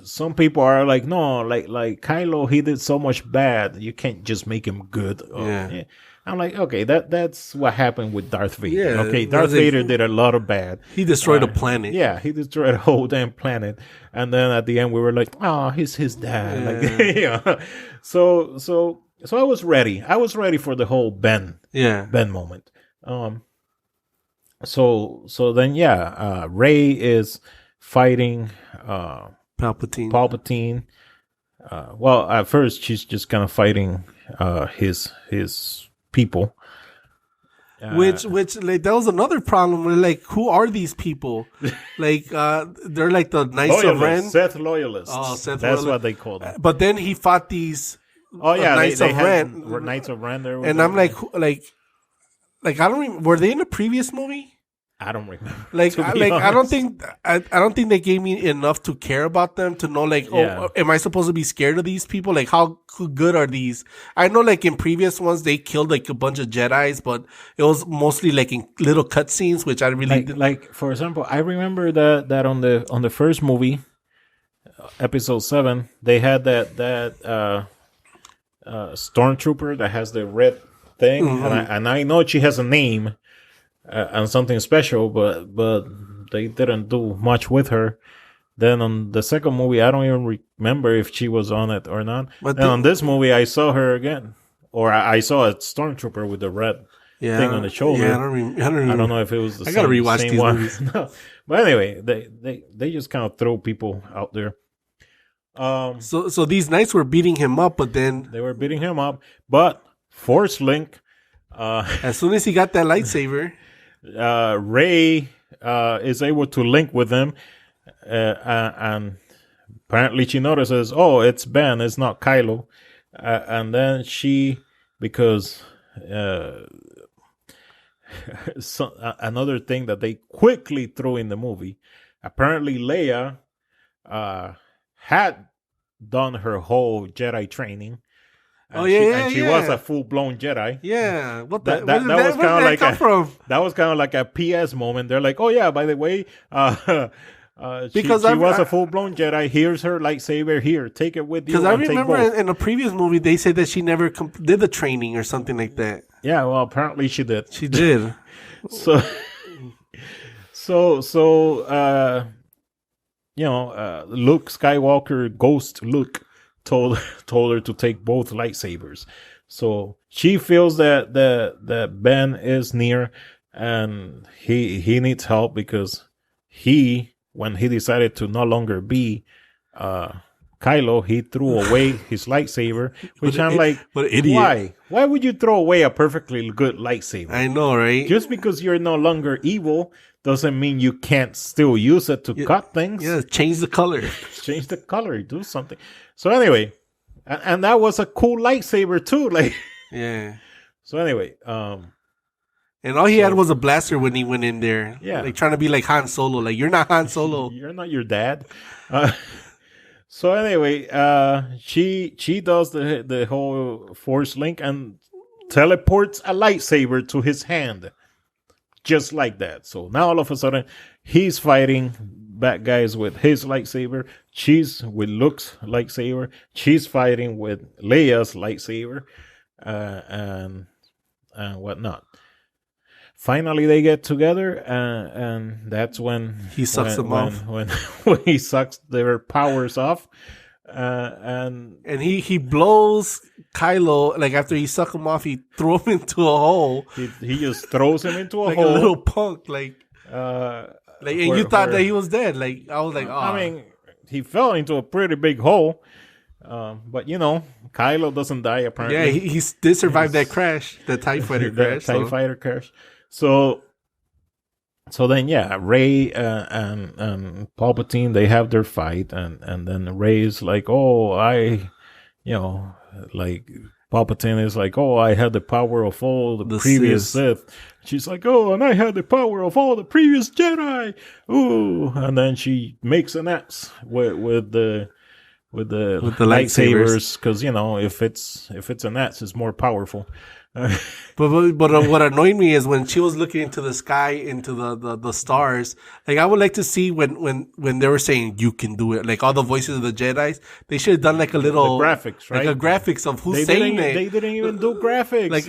Speaker 1: some people are like, no, like Kylo, he did so much bad, you can't just make him good.
Speaker 2: Yeah.
Speaker 1: I'm like, okay, that's what happened with Darth Vader.
Speaker 2: Yeah,
Speaker 1: Okay, Darth Vader did a lot of bad.
Speaker 2: He destroyed a planet.
Speaker 1: Yeah, he destroyed a whole damn planet, and then at the end we were like, oh, he's his dad.
Speaker 2: Yeah.
Speaker 1: Like, So I was ready. I was ready for the whole Ben moment. So then Rey is fighting Palpatine. Well, at first she's just kind of fighting his people.
Speaker 2: Which like that was another problem. Where, like, who are these people? Like they're like the Knights of Ren.
Speaker 1: Seth loyalists.
Speaker 2: Oh, Seth.
Speaker 1: That's what they call them.
Speaker 2: But then he fought these.
Speaker 1: Knights of Ren. Knights of Ren. There,
Speaker 2: and I'm like I don't. Were they in the previous movie?
Speaker 1: I don't remember.
Speaker 2: I don't think they gave me enough to care about them to know am I supposed to be scared of these people? Like how good are these? I know like in previous ones they killed like a bunch of Jedis, but it was mostly like in little cutscenes, which I really didn't.
Speaker 1: Like for example, I remember that on the first movie, episode 7, they had that stormtrooper that has the red thing, and I know she has a name. And something special, but they didn't do much with her. Then on the second movie, I don't even remember if she was on it or not. But on this movie, I saw her again, or I saw a stormtrooper with the red thing on the shoulder.
Speaker 2: Yeah, I don't remember.
Speaker 1: I don't know if it was the
Speaker 2: gotta rewatch
Speaker 1: same
Speaker 2: these
Speaker 1: one.
Speaker 2: movies.
Speaker 1: No. But anyway, they just kind of throw people out there.
Speaker 2: So these knights were beating him up, but then
Speaker 1: they were beating him up. But Force Link,
Speaker 2: as soon as he got that lightsaber.
Speaker 1: Rey is able to link with them, and apparently she notices, oh, it's Ben, it's not Kylo, and then because another thing that they quickly threw in the movie, apparently Leia had done her whole Jedi training. And she was a full-blown Jedi.
Speaker 2: Yeah,
Speaker 1: that was kind of like that was kind of like a PS moment. They're like, oh yeah, by the way, because she was a full-blown Jedi. Here's her lightsaber. Here, take it with you.
Speaker 2: Because I remember in a previous movie they said that she never did the training or something like that.
Speaker 1: Yeah, well, apparently she did.
Speaker 2: She did.
Speaker 1: so Luke Skywalker, Ghost Luke, told her to take both lightsabers. So she feels that Ben is near, and he needs help because when he decided to no longer be Kylo, he threw away his lightsaber, which I'm like,
Speaker 2: what an idiot.
Speaker 1: Why would you throw away a perfectly good lightsaber?
Speaker 2: I know, right?
Speaker 1: Just because you're no longer evil doesn't mean you can't still use it to cut things.
Speaker 2: Yeah, change the color.
Speaker 1: Change the color, do something. So anyway, and that was a cool lightsaber too. Like,
Speaker 2: yeah.
Speaker 1: So anyway,
Speaker 2: and all he had was a blaster when he went in there.
Speaker 1: Yeah,
Speaker 2: like trying to be like Han Solo. Like, you're not Han Solo.
Speaker 1: You're not your dad. So anyway, she does the whole Force link and teleports a lightsaber to his hand, just like that. So now all of a sudden he's fighting bad guys with his lightsaber. She's with Luke's lightsaber. She's fighting with Leia's lightsaber, and whatnot. Finally, they get together, and that's when
Speaker 2: he sucks them off.
Speaker 1: When he sucks their powers off, and
Speaker 2: he blows Kylo. Like, after he sucked him off, he threw him into a hole.
Speaker 1: He just throws him into a
Speaker 2: like
Speaker 1: hole,
Speaker 2: like a little punk. And you thought that he was dead. Like, I was like, oh.
Speaker 1: I mean, he fell into a pretty big hole. But Kylo doesn't die apparently.
Speaker 2: Yeah, he did survive that crash, the TIE fighter crash.
Speaker 1: TIE fighter crash. So then, Rey and Palpatine, they have their fight, and then Rey's like, Palpatine is like, I had the power of all the previous Sith. She's like, and I had the power of all the previous Jedi. Ooh, and then she makes an axe with the lightsabers, because if it's an axe, it's more powerful.
Speaker 2: But what annoyed me is when she was looking into the sky, into the stars. Like, I would like to see when they were saying you can do it. Like all the voices of the Jedi's, they should have done like a little
Speaker 1: graphics, right?
Speaker 2: Like a graphics of who's saying it.
Speaker 1: They didn't even do graphics.
Speaker 2: Like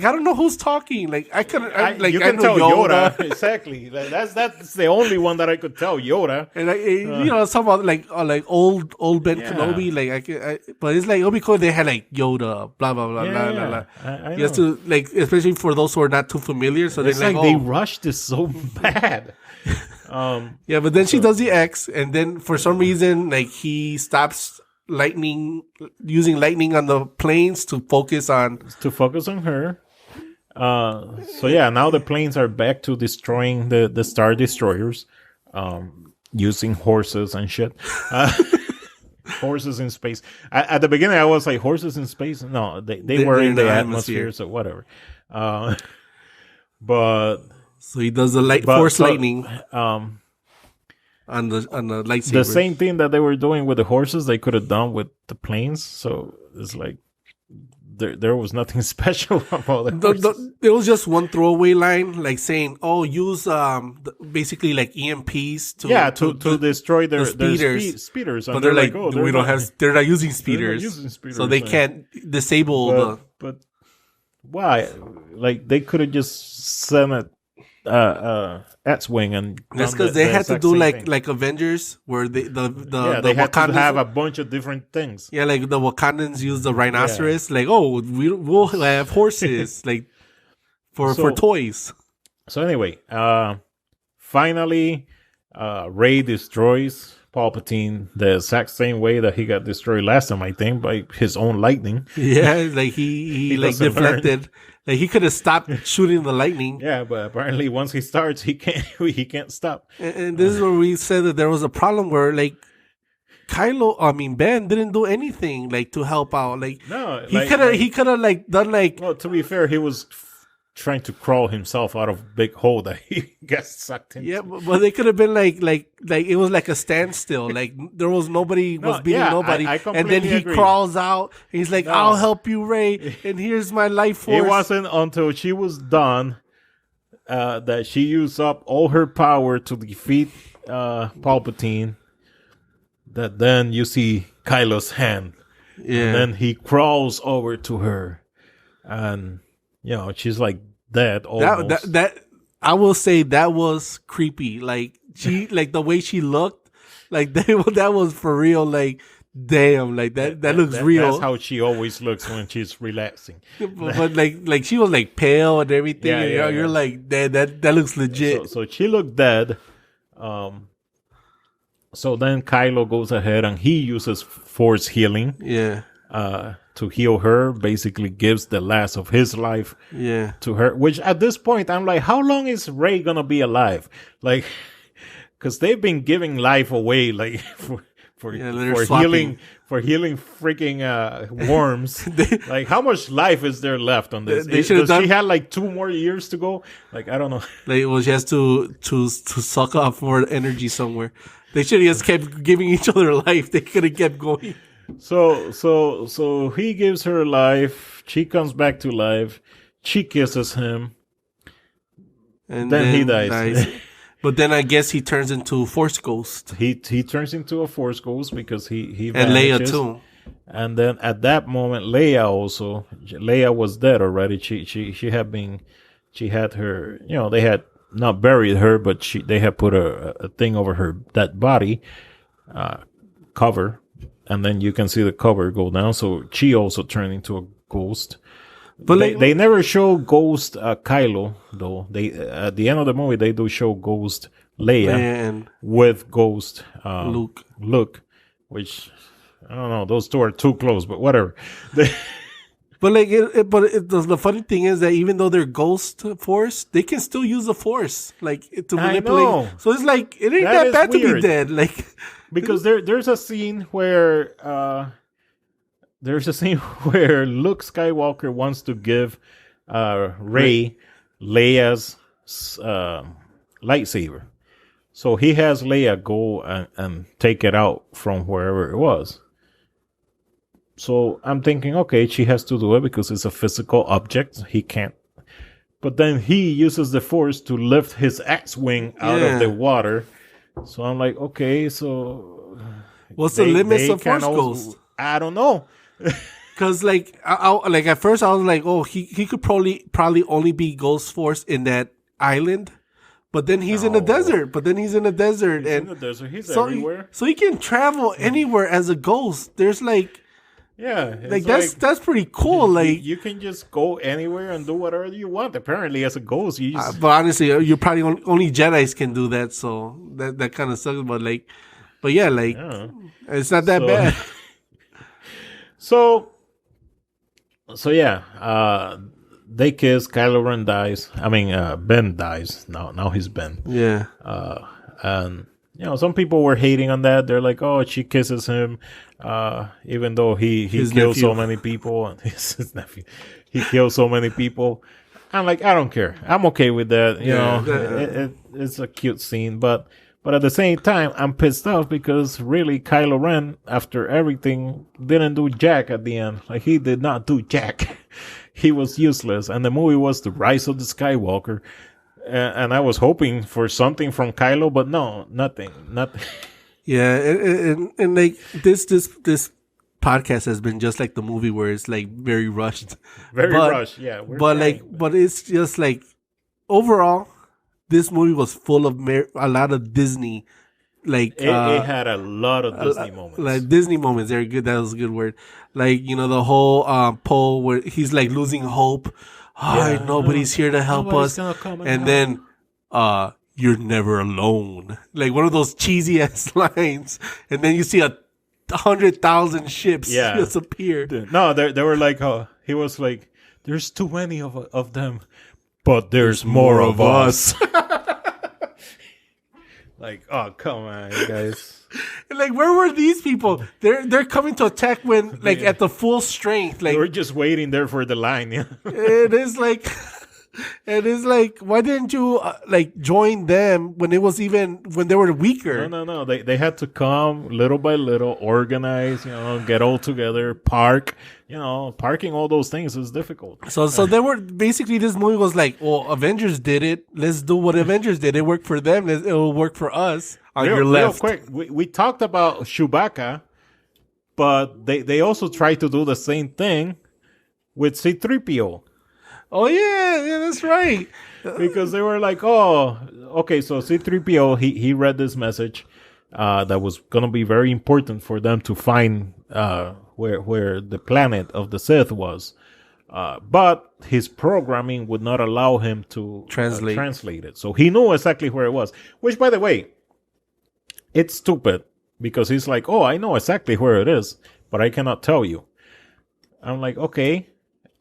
Speaker 2: I don't know who's talking. Like I couldn't.
Speaker 1: You can tell Yoda. Exactly. Like, that's the only one that I could tell, Yoda.
Speaker 2: And some of like old Ben Kenobi. Like but it's like it'll be cool. They had like Yoda, blah blah blah blah blah.
Speaker 1: I
Speaker 2: You have to, like, especially for those who are not too familiar. So
Speaker 1: it's
Speaker 2: they're
Speaker 1: like they rushed this so bad.
Speaker 2: Yeah, but then she does the X, and then for some reason, like, he stops using lightning on the planes to focus on
Speaker 1: her. So yeah, now the planes are back to destroying the Star Destroyers, using horses and shit. Horses in space. At the beginning, I was like, horses in space? No, they were in the atmosphere, so whatever. But
Speaker 2: so he does the force lightning on the lightsaber.
Speaker 1: The same thing that they were doing with the horses, they could have done with the planes. So it's like there was nothing special about it.
Speaker 2: There was just one throwaway line, like saying, "Oh, use basically like EMPs
Speaker 1: to destroy their speeders."
Speaker 2: But they're like, "Oh, they're not using speeders, so they can't disable
Speaker 1: But why? Like they could have just sent it X-wing, and
Speaker 2: that's because they had to do like Avengers, where they
Speaker 1: had to have a bunch of different things.
Speaker 2: Yeah, like the Wakandans use the rhinoceros. Like, oh, we'll have horses, like for toys.
Speaker 1: So anyway, finally, Rey destroys Palpatine the exact same way that he got destroyed last time, I think, by his own lightning.
Speaker 2: Yeah, like he like deflected. Learn. Like he could have stopped shooting the lightning.
Speaker 1: Yeah, but apparently once he starts, he can't stop.
Speaker 2: And this is where we said that there was a problem where like Ben didn't do anything like to help out. Like
Speaker 1: no,
Speaker 2: he could have like done like.
Speaker 1: Well, to be fair, he was trying to crawl himself out of a big hole that he gets sucked into.
Speaker 2: Yeah, but they could have been like it was like a standstill. Like there was nobody was beating nobody, and then he crawls out. And he's like, "I'll help you, Rey, and here's my life force."
Speaker 1: It wasn't until she was done that she used up all her power to defeat Palpatine that then you see Kylo's hand.
Speaker 2: Yeah.
Speaker 1: And then he crawls over to her, and she's like dead almost.
Speaker 2: That I will say that was creepy. Like she, like the way she looked, like that was for real. Like damn, like that looks real.
Speaker 1: That's how she always looks when she's relaxing.
Speaker 2: but like she was like pale and everything. Yeah, you're like that looks legit.
Speaker 1: So she looked dead. So then Kylo goes ahead and he uses force healing.
Speaker 2: Yeah.
Speaker 1: To heal her, basically gives the last of his life to her. Which at this point, I'm like, how long is Rey gonna be alive? Like, because they've been giving life away, like for healing freaking worms. Like, how much life is there left on this? She had like 2 more years to go. Like, I don't know.
Speaker 2: Like, she has to suck off more energy somewhere. They should have just kept giving each other life. They could have kept going.
Speaker 1: So he gives her life. She comes back to life. She kisses him, and then he dies.
Speaker 2: But then I guess he turns into a Force Ghost.
Speaker 1: He turns into a Force Ghost because he
Speaker 2: and
Speaker 1: vanishes.
Speaker 2: Leia too.
Speaker 1: And then at that moment, Leia was dead already. She had her. They had not buried her, but they had put a thing over her dead body, cover. And then you can see the cover go down. So she also turned into a ghost. But they never show ghost Kylo, though. They at the end of the movie, they do show ghost Leia with ghost Luke, which, I don't know. Those two are too close, but whatever.
Speaker 2: But the funny thing is that even though they're ghost force, they can still use the force to manipulate. I know. So it's like, it ain't that bad to be dead. Like,
Speaker 1: because there's a scene where Luke Skywalker wants to give Rey Leia's lightsaber. So he has Leia go and take it out from wherever it was. So I'm thinking, okay, she has to do it because it's a physical object. He can't. But then he uses the force to lift his X-wing out of the water. So I'm like, okay, so
Speaker 2: what's the limits of force ghost?
Speaker 1: I don't know.
Speaker 2: Because like at first I was like, oh, he could probably only be ghost force in that island. But then he's in the desert. He's in the desert. He's everywhere. So he can travel anywhere as a ghost. There's like, that's pretty cool. Like
Speaker 1: you can just go anywhere and do whatever you want. Apparently, as a ghost, you just...
Speaker 2: but honestly, you probably only Jedi's can do that. So that kind of sucks. But it's not that bad.
Speaker 1: So yeah. They kiss. Kylo Ren dies. I mean, Ben dies. Now he's Ben.
Speaker 2: Yeah.
Speaker 1: And some people were hating on that. They're like, "Oh, she kisses him, even though he killed so many people." And his nephew, he killed so many people. I'm like, I don't care. I'm okay with that. It's a cute scene, but at the same time, I'm pissed off because really, Kylo Ren, after everything, didn't do jack at the end. Like he did not do jack. He was useless, and the movie was the Rise of the Skywalker, and I was hoping for something from Kylo, but no, nothing.
Speaker 2: Yeah, and like this podcast has been just like the movie where it's like very rushed,
Speaker 1: rushed. Yeah,
Speaker 2: but it's just like overall, this movie was full of a lot of Disney. Like
Speaker 1: it had a lot of Disney moments.
Speaker 2: Like Disney moments, very good. That was a good word. Like the whole Poe where he's like losing hope. Nobody's here to help us. And then you're never alone. Like one of those cheesy ass lines. And then you see 100,000 ships disappear.
Speaker 1: No, they were like, he was like, there's too many of them, but there's more of us. Like, oh, come on, guys.
Speaker 2: Like, where were these people? They're coming to attack when, like, at the full strength. Like,
Speaker 1: we're just waiting there for the line. Yeah.
Speaker 2: It is like, why didn't you, join them when they were weaker?
Speaker 1: No. They had to come little by little, organize, get all together, park. Parking all those things is difficult.
Speaker 2: So they were basically, this movie was like, well, Avengers did it. Let's do what Avengers did. It worked for them. It will work for us. On your left.
Speaker 1: Real quick, we talked about Chewbacca, but they also tried to do the same thing with C-3PO.
Speaker 2: Oh yeah, that's right.
Speaker 1: Because they were like, oh, okay, so C-3PO, he read this message that was gonna be very important for them to find where the planet of the Sith was. But his programming would not allow him to translate it. So he knew exactly where it was. Which, by the way, it's stupid because he's like, oh, I know exactly where it is, but I cannot tell you. I'm like, okay.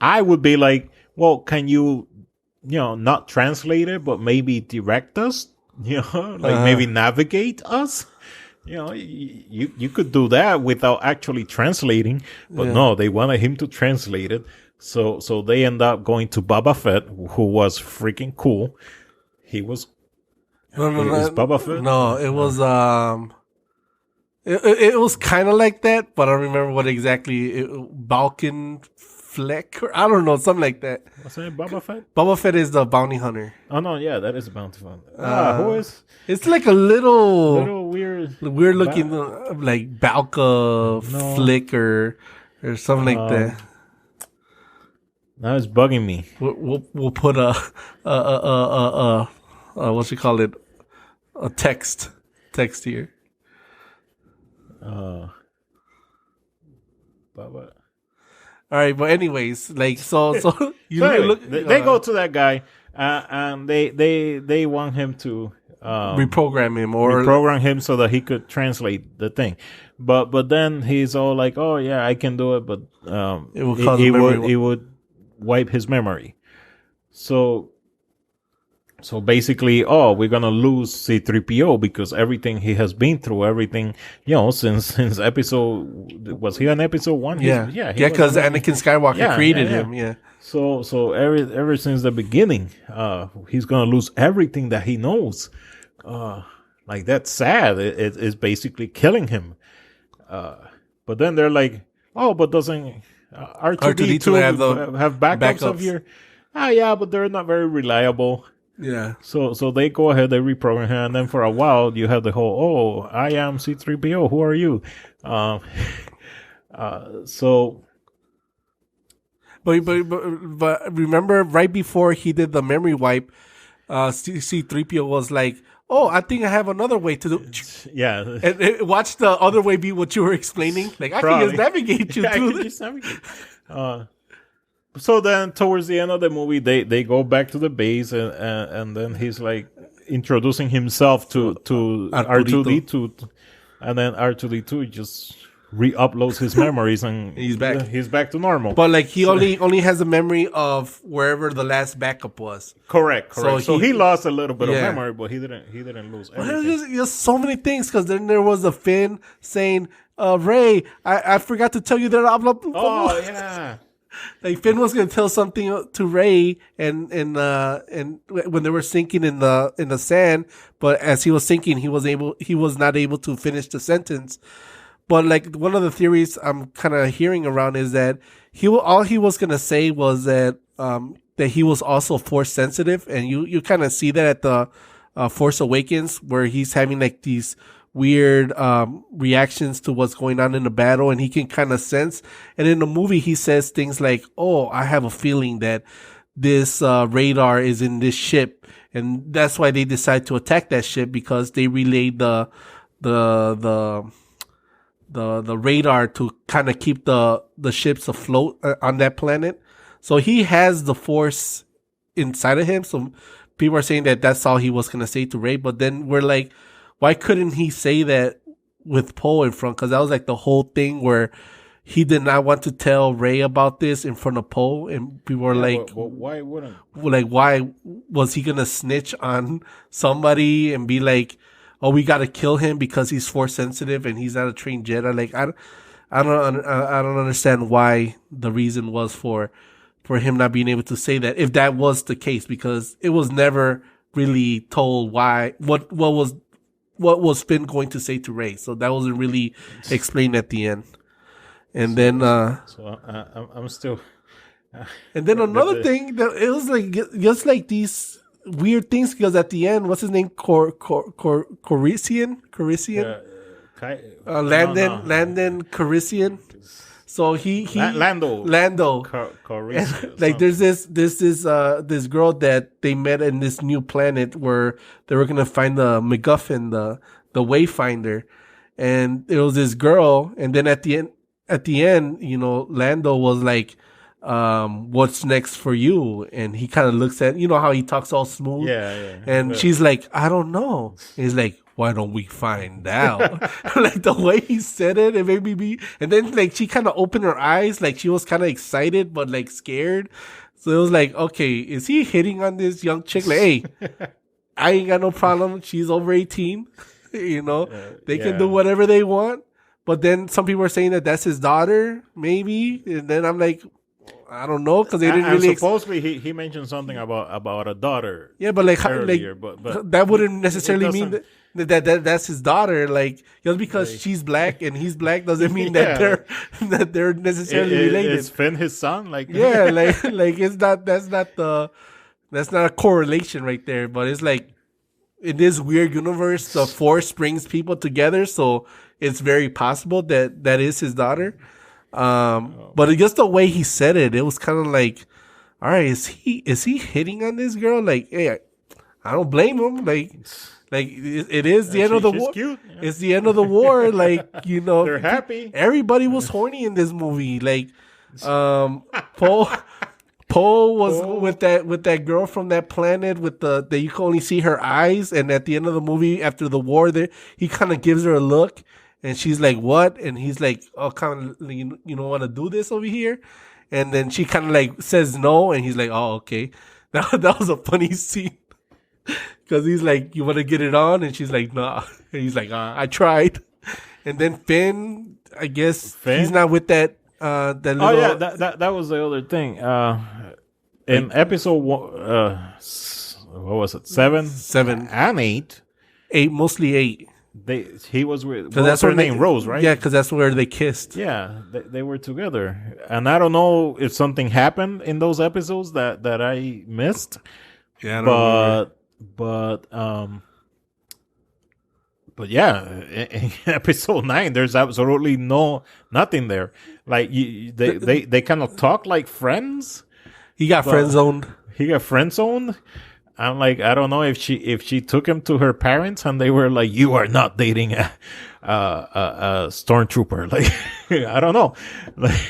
Speaker 1: I would be like, well, can you, not translate it, but maybe direct us? Maybe navigate us? You could do that without actually translating, but no, they wanted him to translate it. So they end up going to Boba Fett, who was freaking cool. He was. No, Boba Fett?
Speaker 2: No, it was it was kind of like that, but I don't remember what exactly. Balkan Fleck, or I don't know, something like that.
Speaker 1: What's that? Boba Fett?
Speaker 2: Boba Fett is the bounty hunter.
Speaker 1: Oh no, yeah, that is a bounty hunter. Who is?
Speaker 2: It's like a little
Speaker 1: weird
Speaker 2: looking like Balka Flick or something like that.
Speaker 1: Now it's bugging me.
Speaker 2: We'll put a what you call it, a text here.
Speaker 1: Baba.
Speaker 2: All right, but anyways, like so you
Speaker 1: anyway, they go to that guy and they want him to
Speaker 2: reprogram
Speaker 1: him so that he could translate the thing. But then he's all like, oh yeah, I can do it, but it would wipe his memory. So basically, we're gonna lose C-3PO because everything he has been through, everything, since episode, was he on episode 1?
Speaker 2: Yeah, because Anakin Skywalker created him. Yeah.
Speaker 1: So ever since the beginning, he's gonna lose everything that he knows. Like that's sad. It's basically killing him. But then they're like, Oh, but doesn't
Speaker 2: R2D2
Speaker 1: R2D2
Speaker 2: have the
Speaker 1: have backups of
Speaker 2: backups.
Speaker 1: your? Ah, yeah, but they're not very reliable.
Speaker 2: Yeah.
Speaker 1: So they go ahead, they reprogram him, and then for a while you have the whole, oh, I am C-3PO. Who are you? Um, so
Speaker 2: But remember, right before he did the memory wipe, C3PO was like, "Oh, I think I have another way to do."
Speaker 1: yeah,
Speaker 2: And watch the other way be what you were explaining. Like I can just navigate you
Speaker 1: I
Speaker 2: through
Speaker 1: can
Speaker 2: this.
Speaker 1: just navigate. So then towards the end of the movie, they go back to the base, and then he's like introducing himself to R2D2, and then R2D2 just re-uploads his memories, and
Speaker 2: He's back.
Speaker 1: He's back to normal.
Speaker 2: But like he only has a memory of wherever the last backup was.
Speaker 1: Correct. So he lost a little bit of
Speaker 2: Yeah.
Speaker 1: memory, but he didn't lose
Speaker 2: There's
Speaker 1: everything.
Speaker 2: just so many things, because then there was a Finn saying, "Ray, I forgot to tell you that." Blah, blah, blah, blah.
Speaker 1: Oh yeah.
Speaker 2: Like Finn was gonna tell something to Ray, and when they were sinking in the sand, but as he was sinking, he was not able to finish the sentence. But like one of the theories I'm kind of hearing around is that all he was gonna say was that he was also force sensitive, and you kind of see that at the Force Awakens, where he's having like these weird reactions to what's going on in the battle, and he can kind of sense. And in the movie, he says things like, "Oh, I have a feeling that this radar is in this ship," and that's why they decide to attack that ship, because they relayed the radar to kind of keep the ships afloat on that planet. So he has the force inside of him. So people are saying that that's all he was gonna say to Ray. But then we're like, why couldn't he say that with Poe in front? Because that was like the whole thing where he did not want to tell Ray about this in front of Poe, and people were like,
Speaker 1: why wouldn't?
Speaker 2: Like, why was he gonna snitch on somebody and be like, "Oh, we got to kill him because he's force sensitive and he's not a trained Jedi"? Like, I don't understand why the reason was for him not being able to say that, if that was the case, because it was never really told what was Finn going to say to Rey. So that wasn't really explained at the end. And then,
Speaker 1: I'm still.
Speaker 2: And then another thing that it was like just like these weird things, because at the end, what's his name? Corician? Landon Corician. So he
Speaker 1: Lando.
Speaker 2: Like there's this girl that they met in this new planet where they were gonna find the MacGuffin, the Wayfinder, and it was this girl. And then at the end, you know, Lando was like, "What's next for you?" And he kind of looks at, you know how he talks all smooth, and she's like, "I don't know." And he's like, "Why don't we find out?" Like the way he said it, it made me be. And then like she kind of opened her eyes, like she was kind of excited but like scared. So it was like, okay, is he hitting on this young chick? Like, hey, I ain't got no problem. She's over 18. You know, they can do whatever they want. But then some people are saying that that's his daughter, maybe. And then I'm like, I don't know, because they didn't really.
Speaker 1: Supposedly he mentioned something about a daughter.
Speaker 2: Yeah, but like
Speaker 1: earlier,
Speaker 2: but that wouldn't necessarily mean that that's his daughter. Like just because she's black and he's black doesn't mean that they're necessarily related.
Speaker 1: Is Finn his son? Like
Speaker 2: like it's not that's not a correlation right there. But it's like in this weird universe, the Force brings people together, so it's very possible that is his daughter. But just the way he said it, it was kind of like, all right, is he hitting on this girl? Like, hey, I don't blame him. Like it is the end of the war.
Speaker 1: Cute. Yeah.
Speaker 2: It's the end of the war. Like, you know,
Speaker 1: they're happy.
Speaker 2: Everybody was horny in this movie. Like, Poe was with that girl from that planet with that you can only see her eyes. And at the end of the movie, after the war, he kind of gives her a look. And she's like, "What?" And he's like, "Oh, kind of, you don't want to do this over here?" And then she kind of like says no, and he's like, "Oh, okay." That was a funny scene because he's like, "You want to get it on?" And she's like, "Nah." And he's like, "I tried." And then Finn, I guess he's not with that. That little.
Speaker 1: Oh yeah, that was the other thing. In episode one, what was it? 7
Speaker 2: and
Speaker 1: 8.
Speaker 2: 8, mostly 8.
Speaker 1: He was with.
Speaker 2: Because that's
Speaker 1: her
Speaker 2: her
Speaker 1: name, Rose, right?
Speaker 2: Yeah, because that's where they kissed.
Speaker 1: Yeah, they were together, and I don't know if something happened in those episodes that I missed.
Speaker 2: Yeah, I don't remember.
Speaker 1: But yeah, in episode 9, there's absolutely nothing there. Like they kind of talk like friends.
Speaker 2: He got friend zoned.
Speaker 1: He got friend zoned. I'm like, I don't know if she took him to her parents and they were like, you are not dating a stormtrooper. Like, I don't know. Like,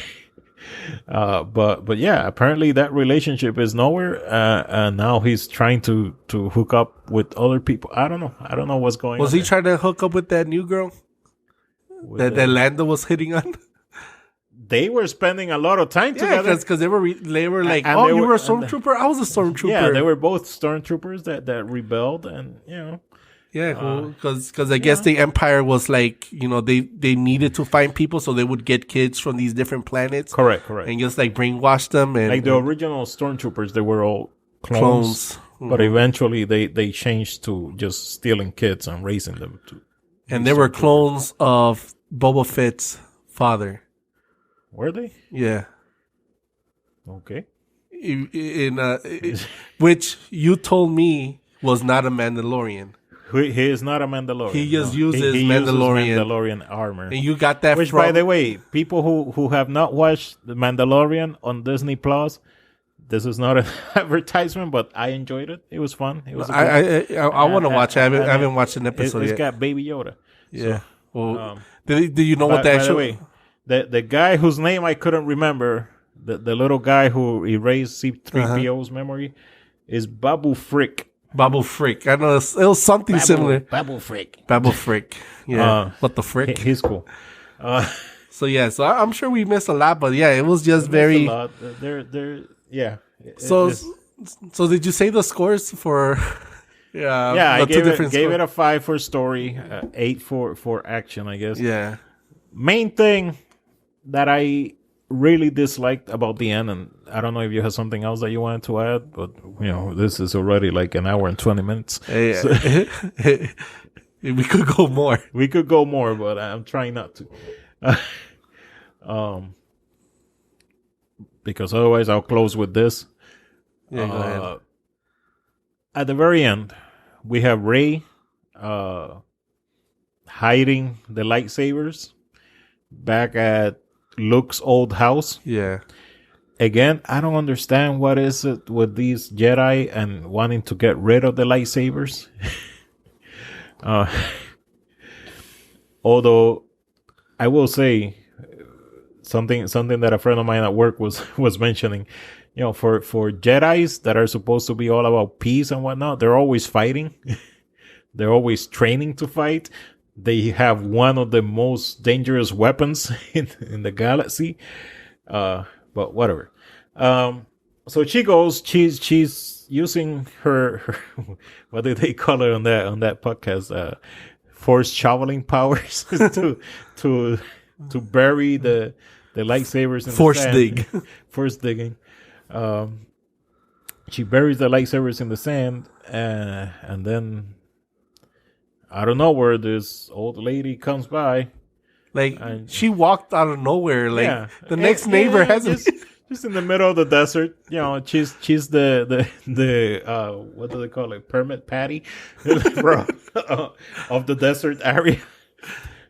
Speaker 1: but yeah, apparently that relationship is nowhere. And now he's trying to hook up with other people. I don't know what's going on.
Speaker 2: Was he trying to hook up with that new girl that Lando was hitting on?
Speaker 1: They were spending a lot of time together
Speaker 2: because they were like, "Oh, you were a stormtrooper. I was a stormtrooper."
Speaker 1: Yeah, they were both stormtroopers that rebelled, and
Speaker 2: yeah, because I guess the Empire was like, they needed to find people, so they would get kids from these different planets,
Speaker 1: correct,
Speaker 2: and just like brainwash them, and
Speaker 1: like the original stormtroopers, they were all clones. But eventually they changed to just stealing kids and raising them
Speaker 2: and they were clones of Boba Fett's father.
Speaker 1: Were they?
Speaker 2: Yeah.
Speaker 1: Okay.
Speaker 2: Which you told me was not a Mandalorian.
Speaker 1: He is not a Mandalorian.
Speaker 2: He just uses Mandalorian
Speaker 1: armor.
Speaker 2: And you got that
Speaker 1: Which, by the way, people who have not watched The Mandalorian on Disney Plus, this is not an advertisement, but I enjoyed it. It was fun. It was.
Speaker 2: I want to watch it. I haven't watched an episode yet.
Speaker 1: It's got Baby Yoda.
Speaker 2: Yeah. So, well, do you know what that show?
Speaker 1: By the way, the guy whose name I couldn't remember, the little guy who erased C-3PO's memory, is Babu Frick.
Speaker 2: Babu Frick. I know it was something similar.
Speaker 1: Babu Frick.
Speaker 2: Babu Frick. Yeah. What the frick?
Speaker 1: He's cool.
Speaker 2: So I'm sure we missed a lot, but yeah, it was just very.
Speaker 1: A lot. Yeah.
Speaker 2: So did you say the scores for?
Speaker 1: Yeah, I gave it a 5 for story, 8 for action, I guess.
Speaker 2: Yeah.
Speaker 1: Main thing that I really disliked about the end, and I don't know if you have something else that you wanted to add, but this is already like an hour and 20 minutes.
Speaker 2: Yeah. So. We could go more.
Speaker 1: We could go more, but I'm trying not to. Because otherwise I'll close with this.
Speaker 2: Yeah, go ahead.
Speaker 1: At the very end, we have Rey hiding the lightsabers back at Luke's old house.
Speaker 2: Yeah.
Speaker 1: Again, I don't understand what is it with these Jedi and wanting to get rid of the lightsabers. Although I will say something that a friend of mine at work was mentioning. For Jedis that are supposed to be all about peace and whatnot, they're always fighting. They're always training to fight. They have one of the most dangerous weapons in the galaxy. But whatever. So she goes. She's using her what do they call it on that podcast? Force shoveling powers to bury the lightsabers in
Speaker 2: force
Speaker 1: the sand.
Speaker 2: dig.
Speaker 1: Force digging. She buries the lightsabers in the sand, and then out of nowhere, this old lady comes by.
Speaker 2: Like she walked out of nowhere. Like the next neighbor hasn't.
Speaker 1: Just in the middle of the desert, she's the what do they call it? Permit patty of the desert area.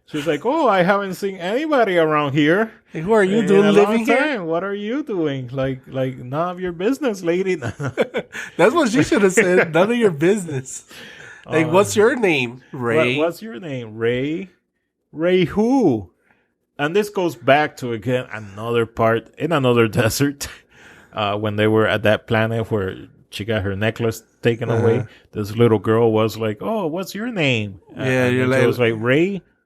Speaker 1: She's like, "Oh, I haven't seen anybody around here.
Speaker 2: Hey, who are you doing living here?
Speaker 1: What are you doing? Like none of your business, lady."
Speaker 2: That's what she should have said. None of your business. Like, what's your name, Ray?
Speaker 1: What's your name, Ray? Ray who? And this goes back to, again, another part in another desert when they were at that planet where she got her necklace taken away. This little girl was like, "Oh, what's your name?"
Speaker 2: Yeah, you're like,
Speaker 1: it was like,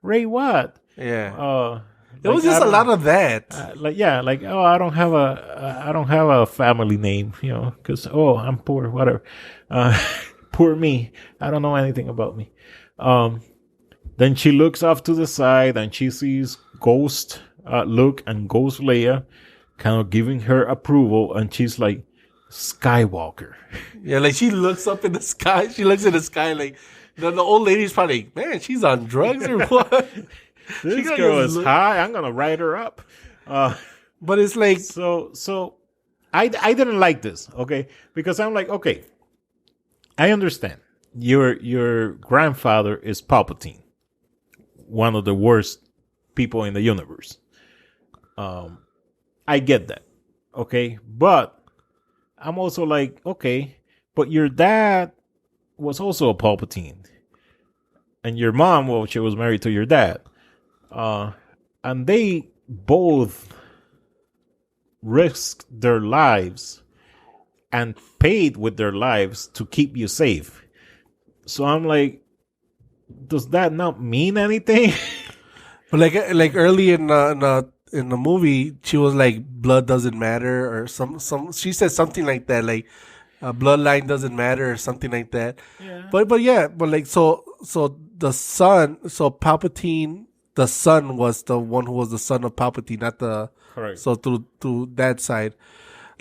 Speaker 1: Ray what?
Speaker 2: Yeah. It was just a lot of that.
Speaker 1: Oh, I don't have a family name, because I'm poor, whatever. Poor me. I don't know anything about me. Then she looks off to the side and she sees Ghost Luke and Ghost Leia kind of giving her approval, and she's like, Skywalker.
Speaker 2: Yeah, like she looks up in the sky. She looks in the sky like The old lady's probably, man, she's on drugs or what?
Speaker 1: This girl is high. I'm gonna write her up.
Speaker 2: But it's like
Speaker 1: so. I didn't like this, okay, because I'm like, okay, I understand your grandfather is Palpatine, one of the worst people in the universe. I get that, okay, but I'm also like, okay, but your dad was also a Palpatine, and your mom, well, she was married to your dad, and they both risked their lives and paid with their lives to keep you safe. So I'm like, does that not mean anything?
Speaker 2: But like early in the movie, she was like, blood doesn't matter, or some she said something like that, like bloodline doesn't matter or something like that.
Speaker 1: Yeah.
Speaker 2: But like so the son, so Palpatine, the son was the one who was the son of Palpatine, not the
Speaker 1: Correct.
Speaker 2: So through that side,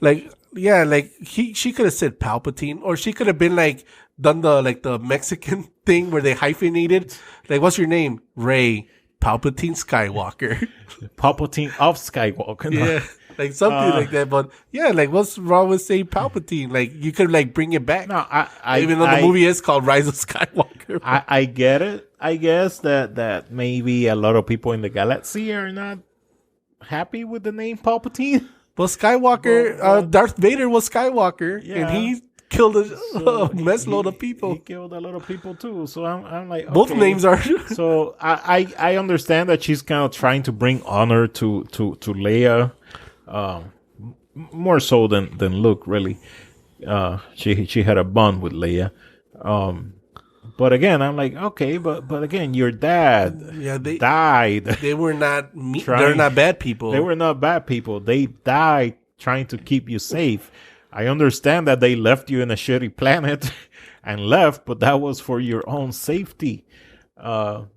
Speaker 2: like yeah, like she could have said Palpatine, or she could have been like done the Mexican thing where they hyphenated, like, what's your name? Rey Palpatine Skywalker.
Speaker 1: Palpatine of Skywalker.
Speaker 2: Yeah, like something like that. But yeah, like, what's wrong with saying Palpatine? Like, you could like bring it back.
Speaker 1: No,
Speaker 2: even though the movie is called Rise of Skywalker.
Speaker 1: I get it. I guess that maybe a lot of people in the galaxy are not happy with the name Palpatine.
Speaker 2: But Skywalker, Darth Vader was Skywalker,
Speaker 1: Yeah.
Speaker 2: and he killed a mess load of people.
Speaker 1: He killed a lot of people too. So I'm like, okay.
Speaker 2: Both names are.
Speaker 1: So I understand that she's kind of trying to bring honor to Leia, more so than Luke, really. She had a bond with Leia. But again, I'm like, okay, but again, your dad died.
Speaker 2: They were not. They're not bad people.
Speaker 1: They were not bad people. They died trying to keep you safe. I understand that they left you in a shitty planet and left, but that was for your own safety. So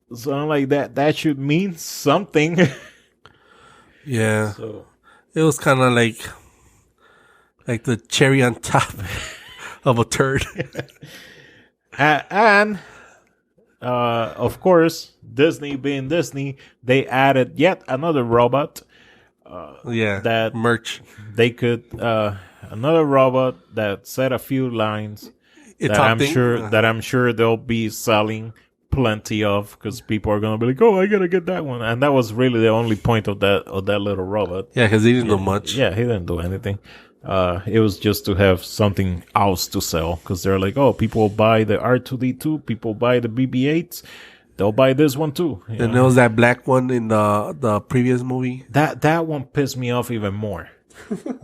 Speaker 1: I'm like, that should mean something.
Speaker 2: Yeah.
Speaker 1: So
Speaker 2: it was kind of like the cherry on top of a turd.
Speaker 1: And of course, Disney being Disney, they added yet another robot.
Speaker 2: That merch.
Speaker 1: They could another robot that said a few lines that I'm sure they'll be selling plenty of, because people are gonna be like, oh, I gotta get that one. And that was really the only point of that little robot.
Speaker 2: Yeah, because he didn't do much.
Speaker 1: Yeah, he didn't do anything. It was just to have something else to sell, because they're like, oh, people buy the R2D2, people buy the BB-8s, they'll buy this one too.
Speaker 2: And there was that black one in the previous movie.
Speaker 1: That one pissed me off even more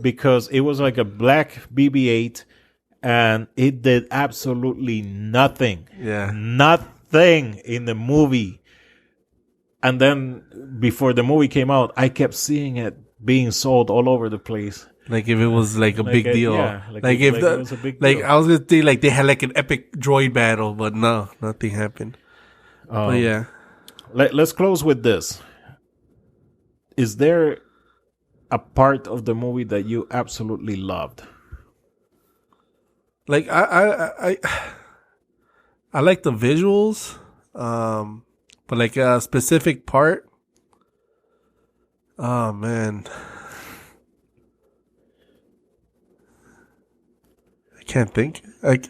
Speaker 1: because it was like a black BB-8 and it did absolutely nothing.
Speaker 2: Yeah,
Speaker 1: nothing in the movie. And then before the movie came out, I kept seeing it being sold all over the place.
Speaker 2: Like if it was like a big deal.
Speaker 1: Yeah,
Speaker 2: it
Speaker 1: was a big deal.
Speaker 2: I was gonna say like they had like an epic droid battle, but no, nothing happened. But yeah.
Speaker 1: Let's close with this. Is there a part of the movie that you absolutely loved?
Speaker 2: Like I like the visuals, but like a specific part. Oh man. Can't think. Like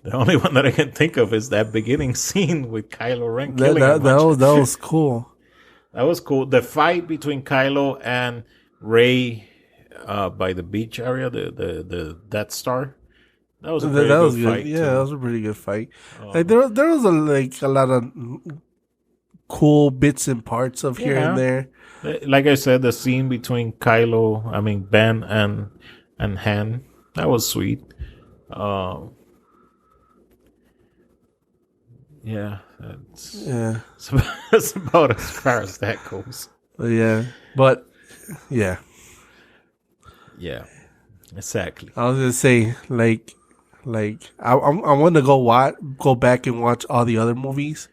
Speaker 1: the only one that I can think of is that beginning scene with Kylo Ren killing
Speaker 2: that was cool.
Speaker 1: That was cool. The fight between Kylo and Rey by the beach area, the Death Star. That was a pretty good fight.
Speaker 2: Yeah, that was a pretty good fight. Like there was a lot of cool bits and parts of here and there.
Speaker 1: Like I said, the scene between Ben and Han. That was sweet. That's about as far as that goes.
Speaker 2: Yeah,
Speaker 1: exactly.
Speaker 2: I was gonna say like I want to go back and watch all the other movies,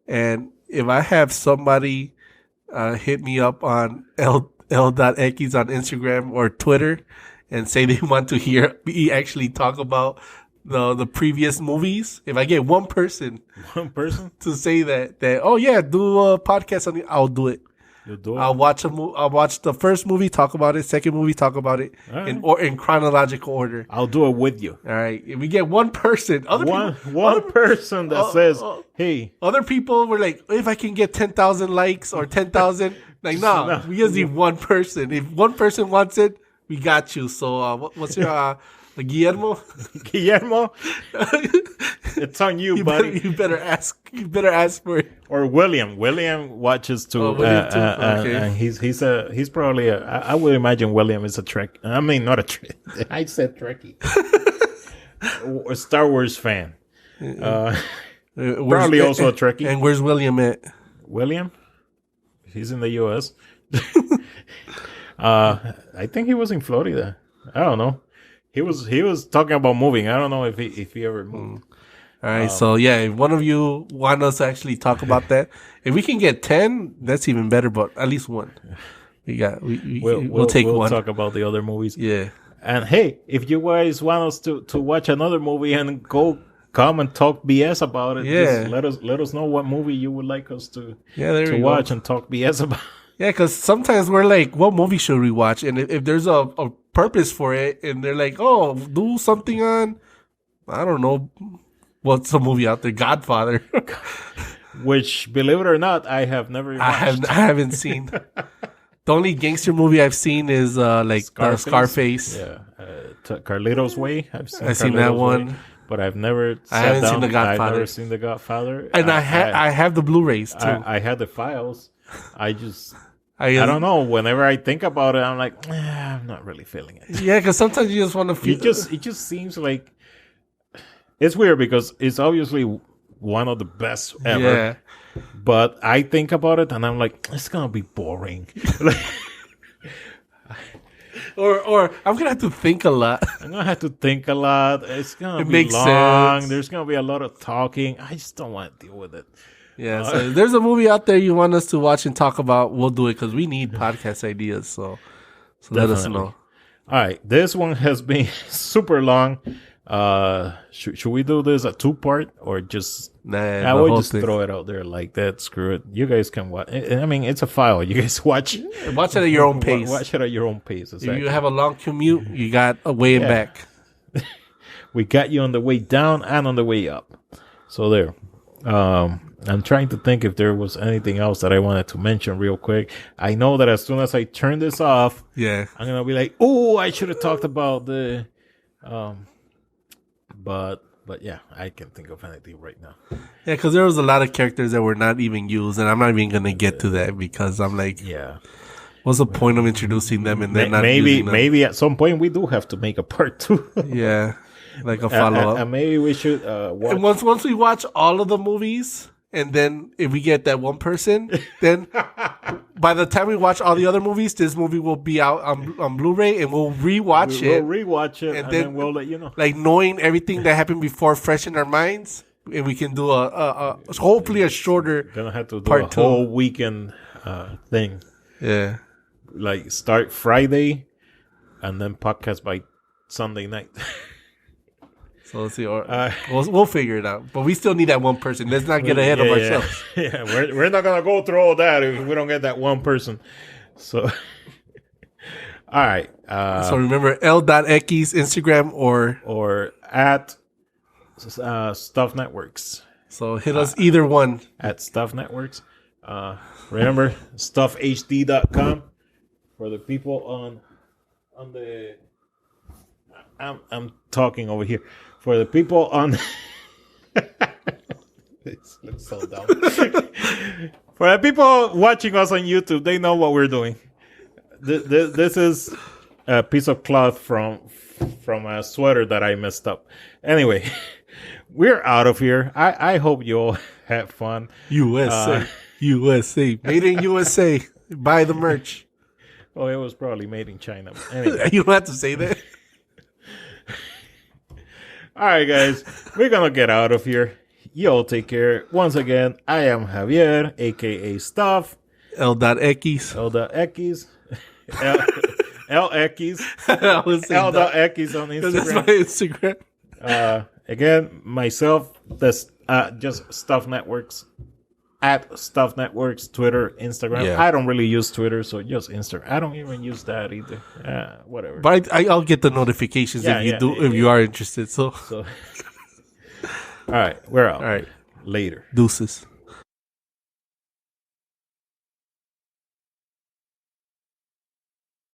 Speaker 2: and if I have somebody hit me up on L.Equis on Instagram or Twitter and say they want to hear me actually talk about the previous movies. If I get one person to say that oh yeah, do a podcast on it, I'll do it.
Speaker 1: You'll do it.
Speaker 2: I'll watch I'll watch the first movie, talk about it. Second movie, talk about it in chronological order.
Speaker 1: I'll do it with you.
Speaker 2: All right. If we get one person,
Speaker 1: one person that says, "Hey,"
Speaker 2: other people were like, "If I can get 10,000 likes or 10,000," like, no, we just need one person. If one person wants it, we got you. So, what's your Guillermo?
Speaker 1: Guillermo, it's on you, buddy.
Speaker 2: You better ask for it.
Speaker 1: Or William. William watches too.
Speaker 2: William too. Okay.
Speaker 1: And he's probably I would imagine William is a Trek. I mean, not a Trek. I said Trekkie. A Star Wars fan. Probably also a Trekkie.
Speaker 2: And where's William at?
Speaker 1: William, he's in the U.S. I think he was in Florida. I don't know. He was talking about moving. I don't know if he ever moved.
Speaker 2: All right, so yeah, if one of you want us to actually talk about that, if we can get 10, that's even better. But at least one, we'll take one.
Speaker 1: We'll talk about the other movies.
Speaker 2: Yeah,
Speaker 1: and hey, if you guys want us to watch another movie and come and talk BS about it, just let us know what movie you would like us to watch and talk BS about.
Speaker 2: Yeah, because sometimes we're like, what movie should we watch? And if there's a purpose for it, and they're like, oh, do something on, I don't know, what's a movie out there? Godfather.
Speaker 1: Which, believe it or not, I have never watched.
Speaker 2: I haven't seen. The only gangster movie I've seen is Scarface.
Speaker 1: Yeah. Carlito's Way.
Speaker 2: I've seen that one.
Speaker 1: Way, but I've never
Speaker 2: seen The Godfather.
Speaker 1: I've never seen The Godfather.
Speaker 2: And I have the Blu-rays, too.
Speaker 1: I had the files. I don't know. Whenever I think about it, I'm like, I'm not really feeling it.
Speaker 2: Yeah, because sometimes you just want to feel.
Speaker 1: It just seems like it's weird because it's obviously one of the best ever. Yeah. But I think about it and I'm like, it's gonna be boring.
Speaker 2: or I'm gonna have to think a lot.
Speaker 1: I'm gonna have to think a lot. It's gonna be long. Sense. There's gonna be a lot of talking. I just don't want to deal with it.
Speaker 2: Yeah, so if there's a movie out there you want us to watch and talk about, we'll do it because we need podcast ideas. So let us know.
Speaker 1: All right, this one has been super long. Should we do this a 2-part or just?
Speaker 2: Nah,
Speaker 1: I would just throw it out there like that. Screw it. You guys can watch. I mean, it's a file. You guys watch.
Speaker 2: Watch it at your own pace.
Speaker 1: Watch it at your own pace. Exactly.
Speaker 2: If you have a long commute, you got a way back.
Speaker 1: We got you on the way down and on the way up. So there. I'm trying to think if there was anything else that I wanted to mention real quick. I know that as soon as I turn this off, I'm gonna be like, "Oh, I should have talked about the," but yeah, I can't think of anything right now.
Speaker 2: Yeah, because there was a lot of characters that were not even used, and I'm not even gonna get to that because I'm like, what's the point of introducing them and then not using them?
Speaker 1: Maybe at some point we do have to make a part 2.
Speaker 2: Yeah, like a follow up.
Speaker 1: And maybe we should watch.
Speaker 2: And once we watch all of the movies. And then if we get that one person, then by the time we watch all the other movies, this movie will be out on Blu-ray and we'll rewatch it.
Speaker 1: We'll rewatch it and then we'll let you know.
Speaker 2: Like knowing everything that happened before fresh in our minds, and we can do a hopefully a shorter
Speaker 1: Gonna have to do a whole weekend thing.
Speaker 2: Yeah.
Speaker 1: Like start Friday and then podcast by Sunday night.
Speaker 2: So let's see. We'll figure it out. But we still need that one person. Let's not get ahead of ourselves.
Speaker 1: Yeah, we're not going to go through all that if we don't get that one person. So, all right.
Speaker 2: So remember, L.Equis, Instagram,
Speaker 1: or at Stuff Networks.
Speaker 2: So hit us either one.
Speaker 1: At Stuff Networks. Remember, StuffHD.com for the people on the... I'm talking over here. For the people on... Let's slow down. For the people watching us on YouTube, they know what we're doing. This is a piece of cloth from a sweater that I messed up. Anyway, we're out of here. I hope you all had fun.
Speaker 2: USA. USA. Made in USA. Buy the merch.
Speaker 1: Oh, it was probably made in China. Anyway.
Speaker 2: You don't have to say that.
Speaker 1: All right, guys, we're going to get out of here. You all take care. Once again, I am Javier, a.k.a. Stuff.
Speaker 2: L.Equis.
Speaker 1: L.Equis. L.Equis. L.Equis on Instagram.
Speaker 2: That's my Instagram.
Speaker 1: Again, myself, that's just Stuff Networks. At Stuff Networks, Twitter, Instagram.
Speaker 2: Yeah.
Speaker 1: I don't really use Twitter, so just Instagram. I don't even use that either. Whatever.
Speaker 2: But I'll get the notifications if you are interested. So
Speaker 1: all right, we're out.
Speaker 2: All right.
Speaker 1: Later.
Speaker 2: Deuces.